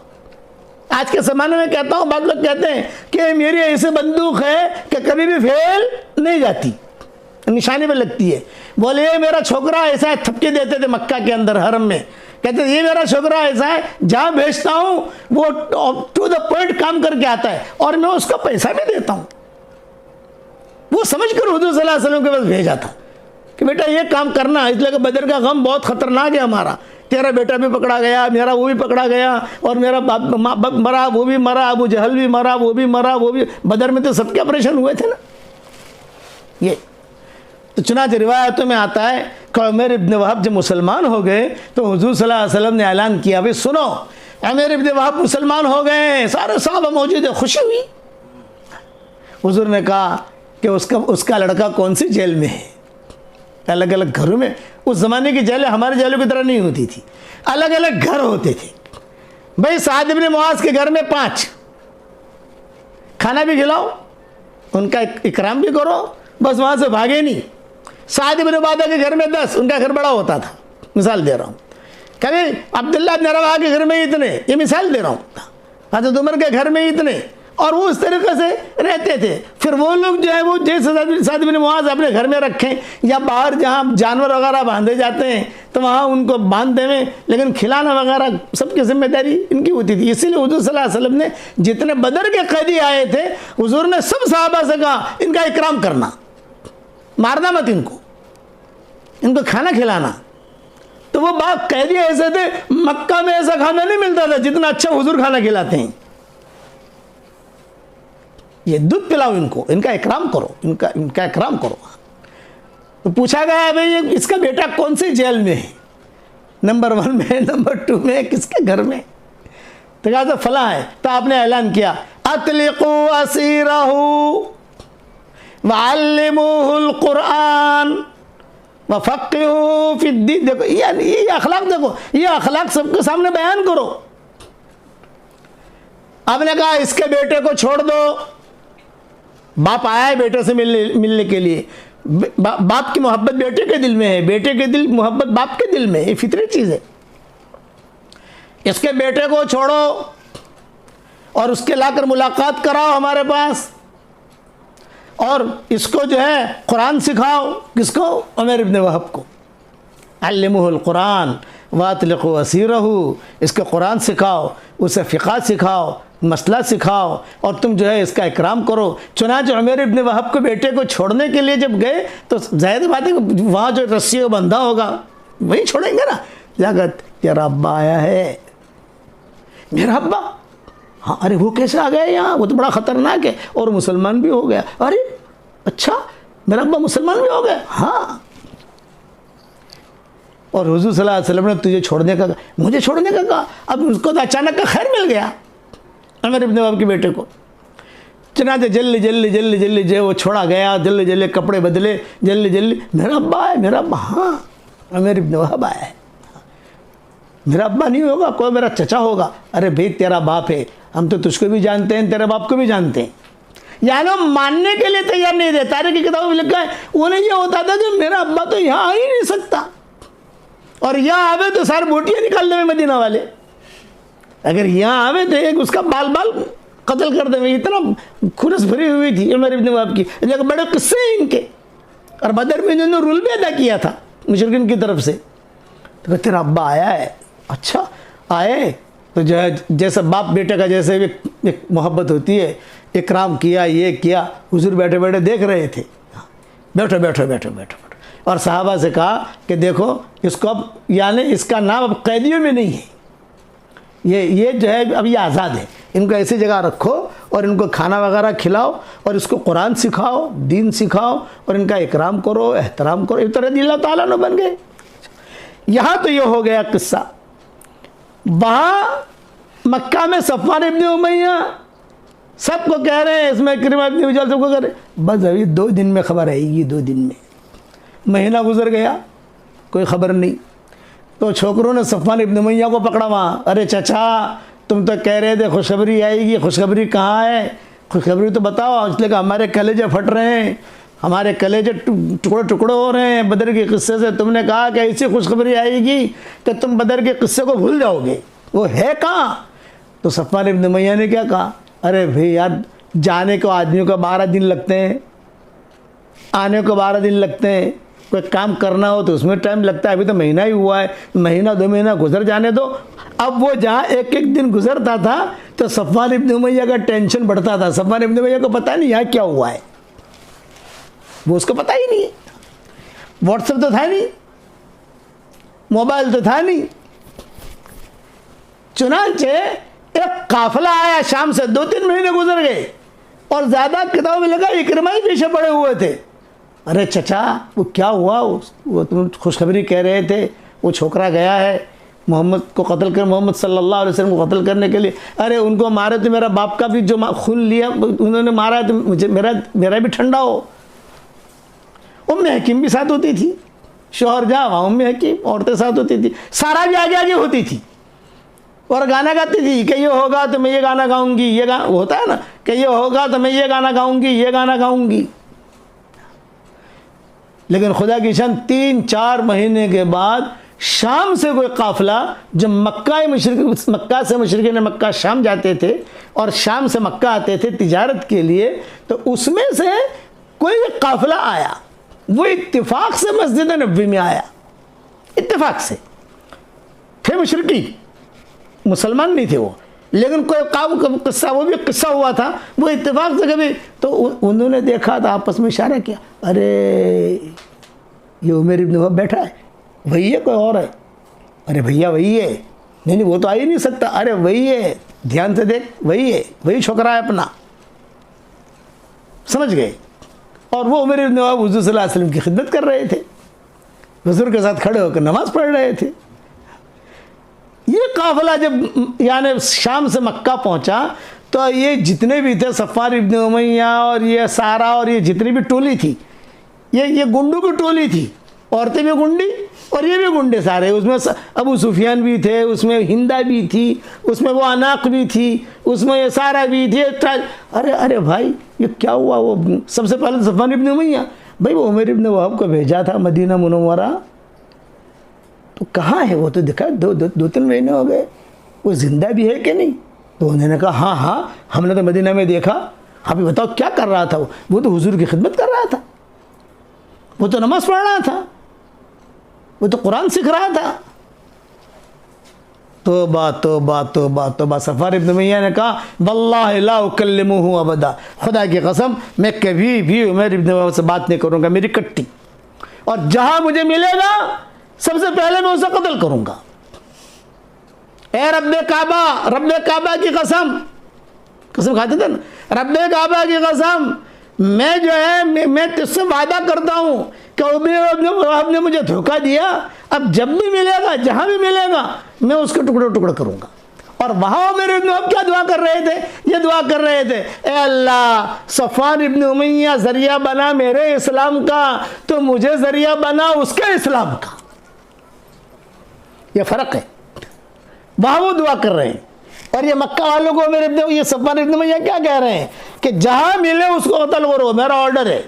[SPEAKER 1] आज के ज़माने में कहता हूँ, बाद लोग कहते हैं कि मेरी ऐसी बंदूक है कि कभी भी फेल नहीं जाती, निशाने पे लगती है। बोले ये मेरा छोकरा ऐसा है, थपके देते थे मक्का के अंदर हरम में, कहते ये मेरा छोकरा ऐसा है, जहाँ भेजता हूँ वो टू द पॉइंट काम करके आता है और मैं उसको पैसा भी देता हूँ। वो समझ कर हुजूर सल्लल्लाहु अलैहि वसल्लम के पास भेजा था कि बेटा ये काम करना, इसलिए कि बदर का गम बहुत खतरनाक है हमारा, तेरा बेटा भी पकड़ा गया, मेरा वो भी पकड़ा गया, और मेरा बाप मरा, वो भी मरा, अबू जहल भी मरा, वो भी मरा, वो भी, बदर में तो सबके ऑपरेशन हुए थे ना। ये तो चुनांचे रिवायतों में आता है कि उमर इब्न वहाब जब मुसलमान हो गए तो हुजूर सल्लल्लाहु अलैहि वसल्लम ने ऐलान किया, भाई सुनो, उमर इब्न वहाब मुसलमान हो गए, सारे साहबा मौजूद है, खुशी हुई। हुजूर ने कहा कि उसका लड़का कौन सी जेल में है। अलग अलग घरों में, उस ज़माने की जेलें हमारे जेलों की तरह नहीं होती थी, अलग अलग घर होते थे। भाई साद इब्न मुआज के घर में 5, खाना भी खिलाओ, उनका इकराम भी करो, बस वहाँ से भागे नहीं। साद इब्न उबादा के घर में 10, उनका घर बड़ा होता था, मिसाल दे रहा हूँ। कभी अब्दुल्लाह इब्न रवाहा के घर में इतने, ये मिसाल दे रहा हूँ। हज़रत उमर के घर में इतने, और वो उस तरीके से रहते थे। फिर वो लोग जो है वो जैसे साद इब्न मुआज अपने घर में रखें या बाहर जहाँ जानवर वगैरह बांधे जाते हैं तो वहाँ उनको बांध देवें, लेकिन खिलाना वगैरह सबकी जिम्मेदारी इनकी होती थी। इसीलिए हुजूर सल्लल्लाहु अलैहि वसल्लम ने जितने बदर के कैदी आए थे, हुजूर ने सब सहाबा से कहा इनका इकराम करना, मारना मत, इनको खाना खिलाना। तो वो बाप कैदी ऐसे थे, मक्का में ऐसा खाना नहीं मिलता था जितना अच्छा हुजूर खाना खिलाते हैं। ये दूध पिलाओ इनको, इनका इकराम करो, इनका इकराम करो। तो पूछा गया भाई इसका बेटा कौन सी जेल में है, नंबर 1 में, नंबर 2 में, किसके घर में? तो कहा तो फला है। तो आपने ऐलान किया अतलिकू असीरहू वअल्लिमूहुल कुरान वफ़क़िहू फ़िद्दीन। देखो ये अखलाक, देखो ये अखलाक सबके सामने बयान करो। आपने कहा इसके बेटे को छोड़ दो, बाप आया है बेटे से मिलने के लिए, बाप की मोहब्बत बेटे के दिल में है, बेटे के दिल मोहब्बत बाप के दिल में, ये फितरी चीज़ है। इसके बेटे को छोड़ो और उसके लाकर मुलाकात कराओ हमारे पास, और इसको जो है कुरान सिखाओ। किसको? उमर इब्न वहाब को। अल्लिमुहुल कुरान वातलिक़ू असीरहू, इसको कुरान सिखाओ, उसे फ़िक़ह सिखाओ, मसला सिखाओ, और तुम जो है इसका इकराम करो। चुनांचे उमर इब्न वहाब को बेटे को छोड़ने के लिए जब गए तो ज़ाहिर बात है कि वहाँ जो रस्सी बंधा होगा वही छोड़ेंगे ना। लागत तेरा अब्बा आया है। मेरा अब्बा? हाँ, अरे वो कैसे आ गया यहाँ, वो तो बड़ा ख़तरनाक है, और मुसलमान भी हो गया। अरे अच्छा, मेरा अब्बा मुसलमान भी हो गया? हाँ। और हुजूर सल्लल्लाहु अलैहि वसल्लम ने तुझे छोड़ने का, मुझे छोड़ने का कहा। अब उसको तो अचानक का खैर मिल गया उमर इब्न वहाब के बेटे को। चुनांचे जल्दी जल्दी जल्दी जल्दी जो वो छोड़ा गया, जल्दी जल्दी कपड़े बदले, जल्दी जल्दी मेरा अब्बा है, मेरा अब्बा। हाँ, उमर इब्न वहाब आया है। मेरा अब्बा नहीं होगा, कोई मेरा चचा होगा। अरे भाई तेरा बाप है, हम तो तुझको भी जानते हैं, तेरे बाप को भी जानते हैं। यानी मानने के लिए तैयार नहीं थे। तारीख की किताबों में लिखा है उन्हें ये होता था कि मेरा अब्बा तो यहाँ आ ही नहीं सकता, और यहाँ आवे तो सारे बोटियाँ निकाल देवे मदीना वाले। अगर यहाँ आवे तो एक उसका बाल बाल कत्ल कर देवे। इतना खुरस भरी हुई थी उमर इब्न वहाब की। लेकिन बड़े किस्से हैं इनके, और बदर में इन्होंने रूल भी अदा किया था मुशरिकीन की तरफ से। तो तेरा अब्बा आया है? अच्छा आए तो जो है जैसे बाप बेटे का जैसे एक मोहब्बत होती है, इकराम किया, ये किया। हुजूर बैठे बैठे देख रहे थे, बैठो बैठो बैठो बैठो, और सहाबा से कहा कि देखो इसको अब, यानी इसका नाम अब कैदियों में नहीं है, ये जो है अब ये आज़ाद है, इनको ऐसी जगह रखो और इनको खाना वगैरह खिलाओ और इसको कुरान सिखाओ, दीन सिखाओ और इनका इकराम करो, एहतराम करो। इस तरह अल्लाह ताला न बन गए। यहाँ तो ये हो गया किस्सा। वहाँ मक्का में सफ़वान इब्न उमैया सबको कह रहे हैं, इसमें इकरिमा इब्न अबी जहल सबको कह रहे हैं, बस अभी 2 दिन में खबर आएगी, 2 दिन में। महीना गुजर गया, कोई ख़बर नहीं। तो छोकरों ने सफ़वान इब्न उमैया को पकड़ा वहाँ। अरे चचा, तुम तो कह रहे थे खुशखबरी आएगी, खुशखबरी कहाँ है? खुशखबरी तो बताओ। इसलिए कि हमारे कलेजे फट रहे हैं, हमारे कलेजे टुकड़े टुकड़े हो रहे हैं बदर के किस्से से। तुमने कहा कि ऐसी खुशखबरी आएगी कि तुम बदर के किस्से को भूल जाओगे, वो है कहाँ? तो सफ़वान इब्न उमैया ने क्या कहा, अरे भाई यार, जाने को आदमियों को 12 दिन लगते हैं, आने को 12 दिन लगते हैं। कोई काम करना हो तो उसमें टाइम लगता है। अभी तो महीना ही हुआ है, महीना 2 महीना गुजर जाने दो। अब वो जहाँ एक एक दिन गुजरता था तो सफ़वान इब्न उमैया का टेंशन बढ़ता था। सफ़वान इब्न उमैया को पता नहीं यहाँ क्या हुआ है, वो उसको पता ही नहीं है। व्हाट्सएप तो था नहीं, मोबाइल तो था नहीं। चुनांचे एक काफिला आया शाम से, 2-3 महीने गुजर गए और ज़्यादा किताबों में लगा इकरिमा ही पीछे पड़े हुए थे। अरे चचा, वो क्या हुआ? वो तुम खुशखबरी कह रहे थे, वो छोकरा गया है मोहम्मद को कत्ल कर, मोहम्मद सल्लल्लाहु अलैहि वसल्लम को कत्ल करने के लिए। अरे उनको मारे तो मेरा बाप का भी जो खून लिया उन्होंने मारा है, तो मुझे मेरा भी ठंडा हो। उम्मे हकीम भी साथ होती थी, शोहर जहाँ वहाँ उम्मे हकीम, औरतें साथ होती थी, सारा भी आगे आगे होती थी और गाना गाती थी कि ये होगा तो मैं ये गाना गाऊंगी, ये गाना होता है ना कि ये होगा तो मैं ये गाना गाऊंगी, ये गाना गाऊंगी। लेकिन खुदा की शान 3-4 महीने के बाद शाम से कोई काफिला, जो मक्का से मुशरिकीन मक्का शाम जाते थे और शाम से मक्का आते थे तिजारत के लिए, तो उसमें से कोई काफिला आया। वो इत्तेफाक से मस्जिद नबवी में आया, इत्तेफाक से। थे मुशरिकी, मुसलमान नहीं थे वो, लेकिन कोई काम किस्सा, वो भी किस्सा हुआ था, वो इत्तेफाक से कभी तो उन्होंने देखा तो आपस में इशारा किया, अरे ये उमर इब्न वहाब बैठा है, वही है कोई और है? अरे भैया वही है। नहीं वो तो आ ही नहीं सकता। अरे वही है, ध्यान से देख, वही है, वही छोकरा है अपना। समझ गए? और वो उमर इब्न वहाब हुज़ूर सल्लल्लाहु अलैहि वसल्लम की खिदमत कर रहे थे, हुज़ूर के साथ खड़े होकर नमाज पढ़ रहे थे। ये काफिला जब यानी शाम से मक्का पहुंचा तो ये जितने भी थे, सफ़वान इब्न उमैया और ये सारा और ये जितनी भी टोली थी, ये गुंडों की टोली थी। औरतें भी गुंडी और ये भी गुंडे सारे। उसमें अबू सुफियान भी थे, उसमें हिंदा भी थी, उसमें वो अनाक भी थी, उसमें ये सारा भी थी। अरे भाई ये क्या हुआ? वो सबसे पहले सफ़वान इब्न उमैया, भाई वो उमर इब्न वहाब को भेजा था मदीना मुनव्वरा, तो कहाँ है वो? तो दिखा 2-3 महीने हो गए, वो ज़िंदा भी है कि नहीं? तो उन्होंने कहा हाँ हमने तो मदीना में देखा। अभी बताओ क्या कर रहा था वो तो हुजूर की खिदमत कर रहा था, वो तो नमाज पढ़ रहा था, वो तो कुरान सीख रहा था। तौबा तौबा तौबा तौबा। सफ़वान इब्न उमैया ने कहा वल्लाहि ला उकल्लिमुहु अबदा, खुदा की कसम मैं कभी भी उमर इब्न वहाब से बात नहीं करूँगा, मेरी कट्टी। और जहाँ मुझे मिलेगा सबसे पहले मैं उसे कत्ल करूँगा। ए रब्बे काबा की कसम खाते थे ना, रब्बे काबा की कसम, मैं जो है मैं तुझसे वादा करता हूँ कि उमर ने मुझे धोखा दिया, अब जब भी मिलेगा, जहाँ भी मिलेगा, मैं उसके टुकड़े टुकड़े करूँगा। और वहाँ उमर इब्न वहाब क्या दुआ कर रहे थे? ये दुआ कर रहे थे, ए अल्लाह सफ़वान इब्न उमैया ज़रिया बना मेरे इस्लाम का, तो मुझे ज़रिया बना उसके इस्लाम का। ये फ़र्क है। वहाँ वो दुआ कर रहे हैं और ये मक्का वालों को ये सफ़वान इब्न उमैया क्या कह रहे हैं कि जहाँ मिले उसको कत्ल करो, मेरा ऑर्डर है,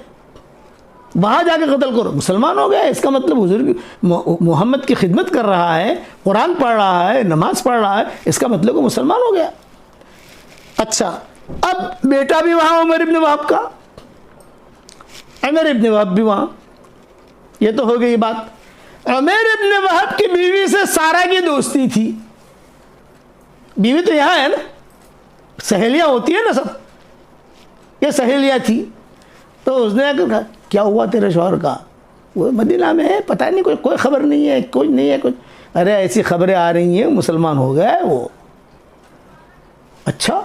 [SPEAKER 1] वहाँ जाके कत्ल करो। मुसलमान हो गया, इसका मतलब हुजूर की मोहम्मद की खिदमत कर रहा है, कुरान पढ़ रहा है, नमाज पढ़ रहा है, इसका मतलब वो मुसलमान हो गया। अच्छा, अब बेटा भी वहाँ उमर इब्न वहाब का, उमर इब्न वहाब भी वहाँ। ये तो हो गई बात। उमर इब्न वहाब की बीवी से सारा की दोस्ती थी। बीवी तो यहाँ है ना, सहेलियाँ होती है ना सब, ये सहेलियाँ थी। तो उसने कहा क्या हुआ तेरे शौहर का? वो मदीना में है, पता नहीं, कोई खबर नहीं है, कुछ नहीं है कुछ। अरे ऐसी खबरें आ रही हैं मुसलमान हो गया है वो। अच्छा,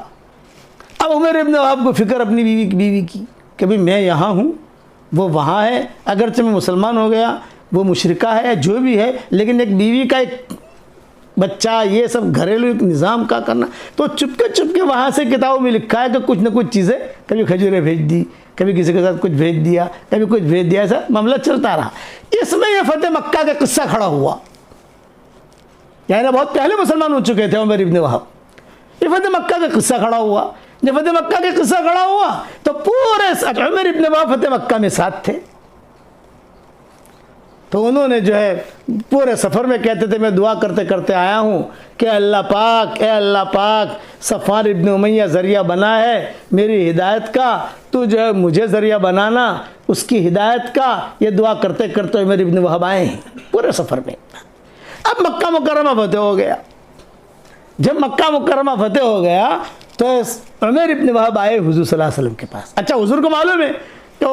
[SPEAKER 1] अब उमर इब्न वहाब को फ़िक्र अपनी बीवी की कि भाई मैं यहाँ हूँ, वो वहाँ है, अगरचे मैं मुसलमान हो गया, वो मुशरिका है या जो भी है, लेकिन एक बीवी का एक बच्चा, ये सब घरेलू एक निज़ाम का करना। तो चुपके वहाँ से किताबों में लिखा है कि कुछ न कुछ चीज़ें, कभी खजूरें भेज दी, कभी किसी के साथ कुछ भेज दिया, कभी कुछ भेज दिया, ऐसा मामला चलता रहा। इसमें यह फतेह मक्का का किस्सा खड़ा हुआ, यानी बहुत पहले मुसलमान हो चुके थे उमर इब्न वहाब। ये फतेह मक्का का किस्सा खड़ा हुआ। जब फतेह मक्का का किस्सा खड़ा हुआ तो पूरे उमर इब्न वहाब फतेह मक्का में साथ थे। तो उन्होंने जो है पूरे सफ़र में कहते थे, मैं दुआ करते करते आया हूँ कि अल्लाह पाक, ए अल्लाह पाक, सफ़वान इब्न उमैया ज़रिया बना है मेरी हिदायत का, तो जो है मुझे ज़रिया बनाना उसकी हिदायत का। ये दुआ करते करते उमर इब्न वहाब आए हैं पूरे सफ़र में। अब मक्का मुकर्रमा फतेह हो गया। जब मक्का मुकर्रमा फतेह हो गया तो उमर इब्न वहाब आए हुज़ूर सल्लल्लाहु अलैहि वसल्लम के पास। अच्छा, हुज़ूर को मालूम है तो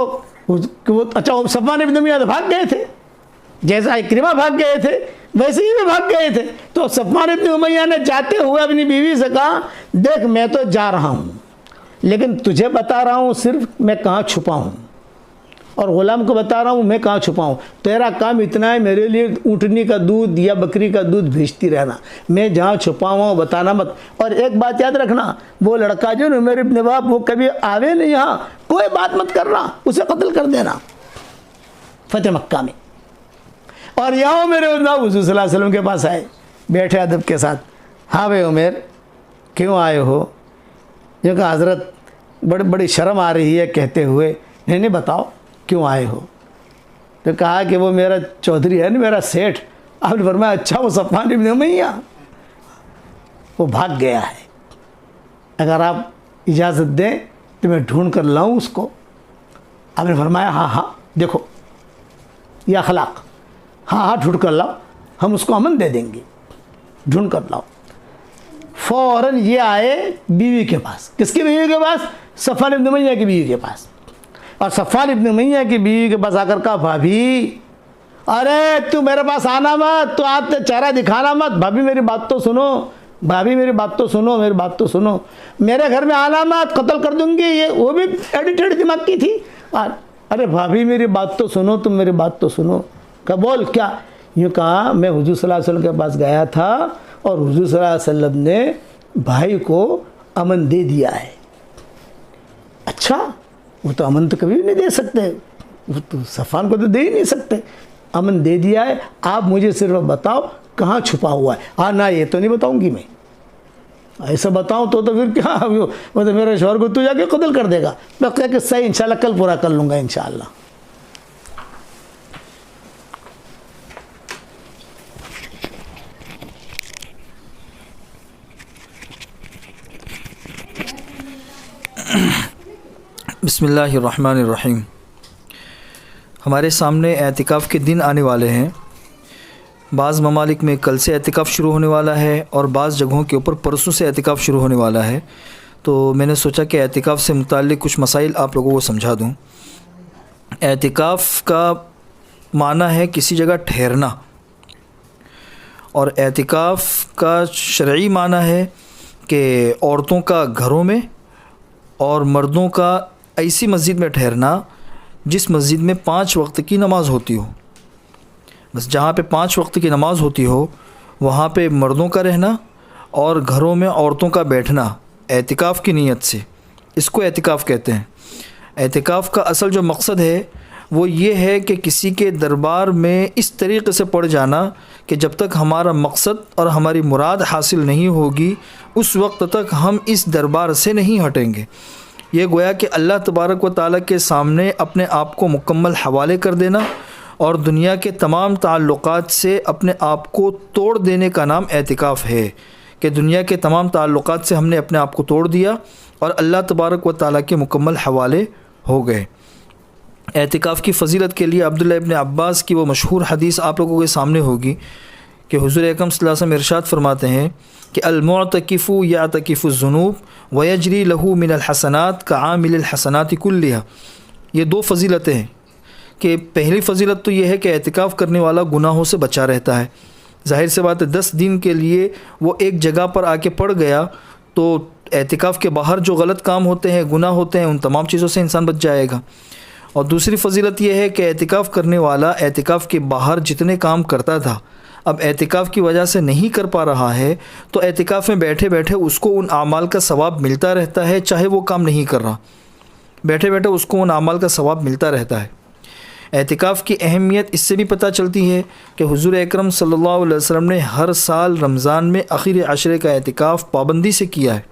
[SPEAKER 1] वो अच्छा सफ़वान इब्न उमैया तो भाग गए थे, जैसा इक्रिमा भाग गए थे वैसे ही वे भाग गए थे। तो सफ़वान इब्न उमैया ने जाते हुए अपनी बीवी से कहा, देख मैं तो जा रहा हूँ, लेकिन तुझे बता रहा हूँ सिर्फ मैं कहाँ छुपा हूँ, और ग़ुलाम को बता रहा हूँ मैं कहाँ छुपा हूँ। तेरा काम इतना है, मेरे लिए ऊँटनी का दूध या बकरी का दूध भेजती रहना, मैं जहाँ छुपा हुआ हूँ बताना मत। और एक बात याद रखना, वो लड़का जो उमर इब्न वहाब वो कभी आवे नहीं यहाँ, कोई बात मत करना, उसे कत्ल कर देना फतेह मक्का में। और यहाँ मेरे हुज़ूर सल्लल्लाहु अलैहि वसल्लम के पास आए, बैठे अदब के साथ। हाँ भाई उमर, क्यों आए हो? जो कहा हज़रत बड़ी शर्म आ रही है कहते हुए। नहीं बताओ क्यों आए हो? तो कहा कि वो मेरा चौधरी है ना, मेरा सेठ। आपने फरमाया अच्छा वो सफ़वान इब्न उमैया वो भाग गया है, अगर आप इजाज़त दें तो मैं ढूंढ कर लाऊं उसको। आपने फरमाया हाँ देखो या अखलाक, हाँ ढूंढ कर लाओ, हम उसको अमन दे देंगे, ढूंढ कर लाओ। फ़ौरन ये आए बीवी के पास। किसकी बीवी के पास? सफ़वान इब्न उमैया की बीवी के पास। और सफ़वान इब्न उमैया की बीवी के पास आकर कहा, भाभी अरे तू मेरे पास आना मत, तो आप चेहरा दिखाना मत, भाभी मेरी बात तो सुनो, भाभी मेरी बात तो सुनो, मेरी बात तो सुनो, मेरे घर में आना मत, कत्ल कर दूंगी। ये वो भी एडिटेड दिमाग की थी। और अरे भाभी मेरी बात तो सुनो, तुम मेरी बात तो सुनो। क्या बोल क्या? यूँ कहा, मैं हुज़ूर सल्लल्लाहु अलैहि वसल्लम के पास गया था और हुज़ूर सल्लल्लाहु अलैहि वसल्लम ने भाई को अमन दे दिया है। अच्छा, वो तो अमन तो कभी भी नहीं दे सकते, वो तो सफ़वान को तो दे ही नहीं सकते। अमन दे दिया है, आप मुझे सिर्फ बताओ कहाँ छुपा हुआ है। हाँ ना, ये तो नहीं बताऊंगी मैं, ऐसा बताऊं तो फिर क्या, वो तो मेरे शौहर को तू जाके कत्ल कर देगा। मैं क्या कि सही इंशाल्लाह कल पूरा कर लूँगा इंशाल्लाह।
[SPEAKER 2] बिस्मिल्लाहिर्रहमानिर्रहीम। हमारे सामने एतिकाफ़ के दिन आने वाले हैं। बाज़ ममालिक में कल से एतिकाफ़ शुरू होने वाला है और बाज़ जगहों के ऊपर परसों से एतिकाफ़ शुरू होने वाला है। तो मैंने सोचा कि एतिकाफ़ से मुताल्लिक़ कुछ मसाइल आप लोगों को समझा दूँ। एतिकाफ़ का माना है किसी जगह ठहरना, और एतिकाफ़ का शरई माना है कि औरतों का घरों में और मर्दों का ऐसी मस्जिद में ठहरना जिस मस्जिद में 5 वक्त की नमाज़ होती हो। बस जहाँ पे 5 वक्त की नमाज़ होती हो वहाँ पे मर्दों का रहना और घरों में औरतों का बैठना एतिकाफ़ की नीयत से, इसको एतिकाफ़ कहते हैं। एतिकाफ़ का असल जो मकसद है वो ये है कि किसी के दरबार में इस तरीक़े से पड़ जाना कि जब तक हमारा मकसद और हमारी मुराद हासिल नहीं होगी उस वक्त तक हम इस दरबार से नहीं हटेंगे। ये गोया कि अल्लाह तबारक व तआला के सामने अपने आप को मुकम्मल हवाले कर देना और दुनिया के तमाम ताल्लुक़ात से अपने आप को तोड़ देने का नाम एतिकाफ़ है। कि दुनिया के तमाम ताल्लुक़ात से हमने अपने आप को तोड़ दिया और अल्लाह तबारक व तआला के मुकम्मल हवाले हो गए। एतिकाफ़ की फ़जीलत के लिए अब्दुल्लाह इब्न अब्बास की वो मशहूर हदीस आप लोगों के सामने होगी कि हुज़ूर अकरम सल्लल्लाहु अलैहि वसल्लम इरशाद फरमाते हैं कि अल-मुअतकिफ़ु यअतकिफ़ु ज़ुनूब व यजरी लहू मिनल हसनात कआमिलिल हसनाति कुल्लिहा। ये 2 फ़जीलतें हैं कि पहली फ़जीलत तो ये है कि एतिकाफ़ करने वाला गुनाहों से बचा रहता है। ज़ाहिर सी बात है 10 दिन के लिए वो एक जगह पर आके पड़ गया तो एतिकाफ़ के बाहर जो गलत काम होते हैं, गुनाह होते हैं, उन तमाम चीज़ों से इंसान बच जाएगा। और दूसरी फ़जीलत यह है कि एतिकाफ़ करने वाला एतिकाफ़ के बाहर जितने काम करता था, अब एतिकाफ़ की वजह से नहीं कर पा रहा है, तो एतिकाफ़ में बैठे बैठे उसको उन आमाल का सवाब मिलता रहता है, चाहे वो काम नहीं कर रहा, बैठे बैठे उसको उन आमाल का सवाब मिलता रहता है। एतिकाफ़ की अहमियत इससे भी पता चलती है कि हुज़ूर अकरम सल्लल्लाहु अलैहि वसल्लम ने हर साल रमज़ान में आखिरी अशरे का एतिकाफ़ पाबंदी से किया है,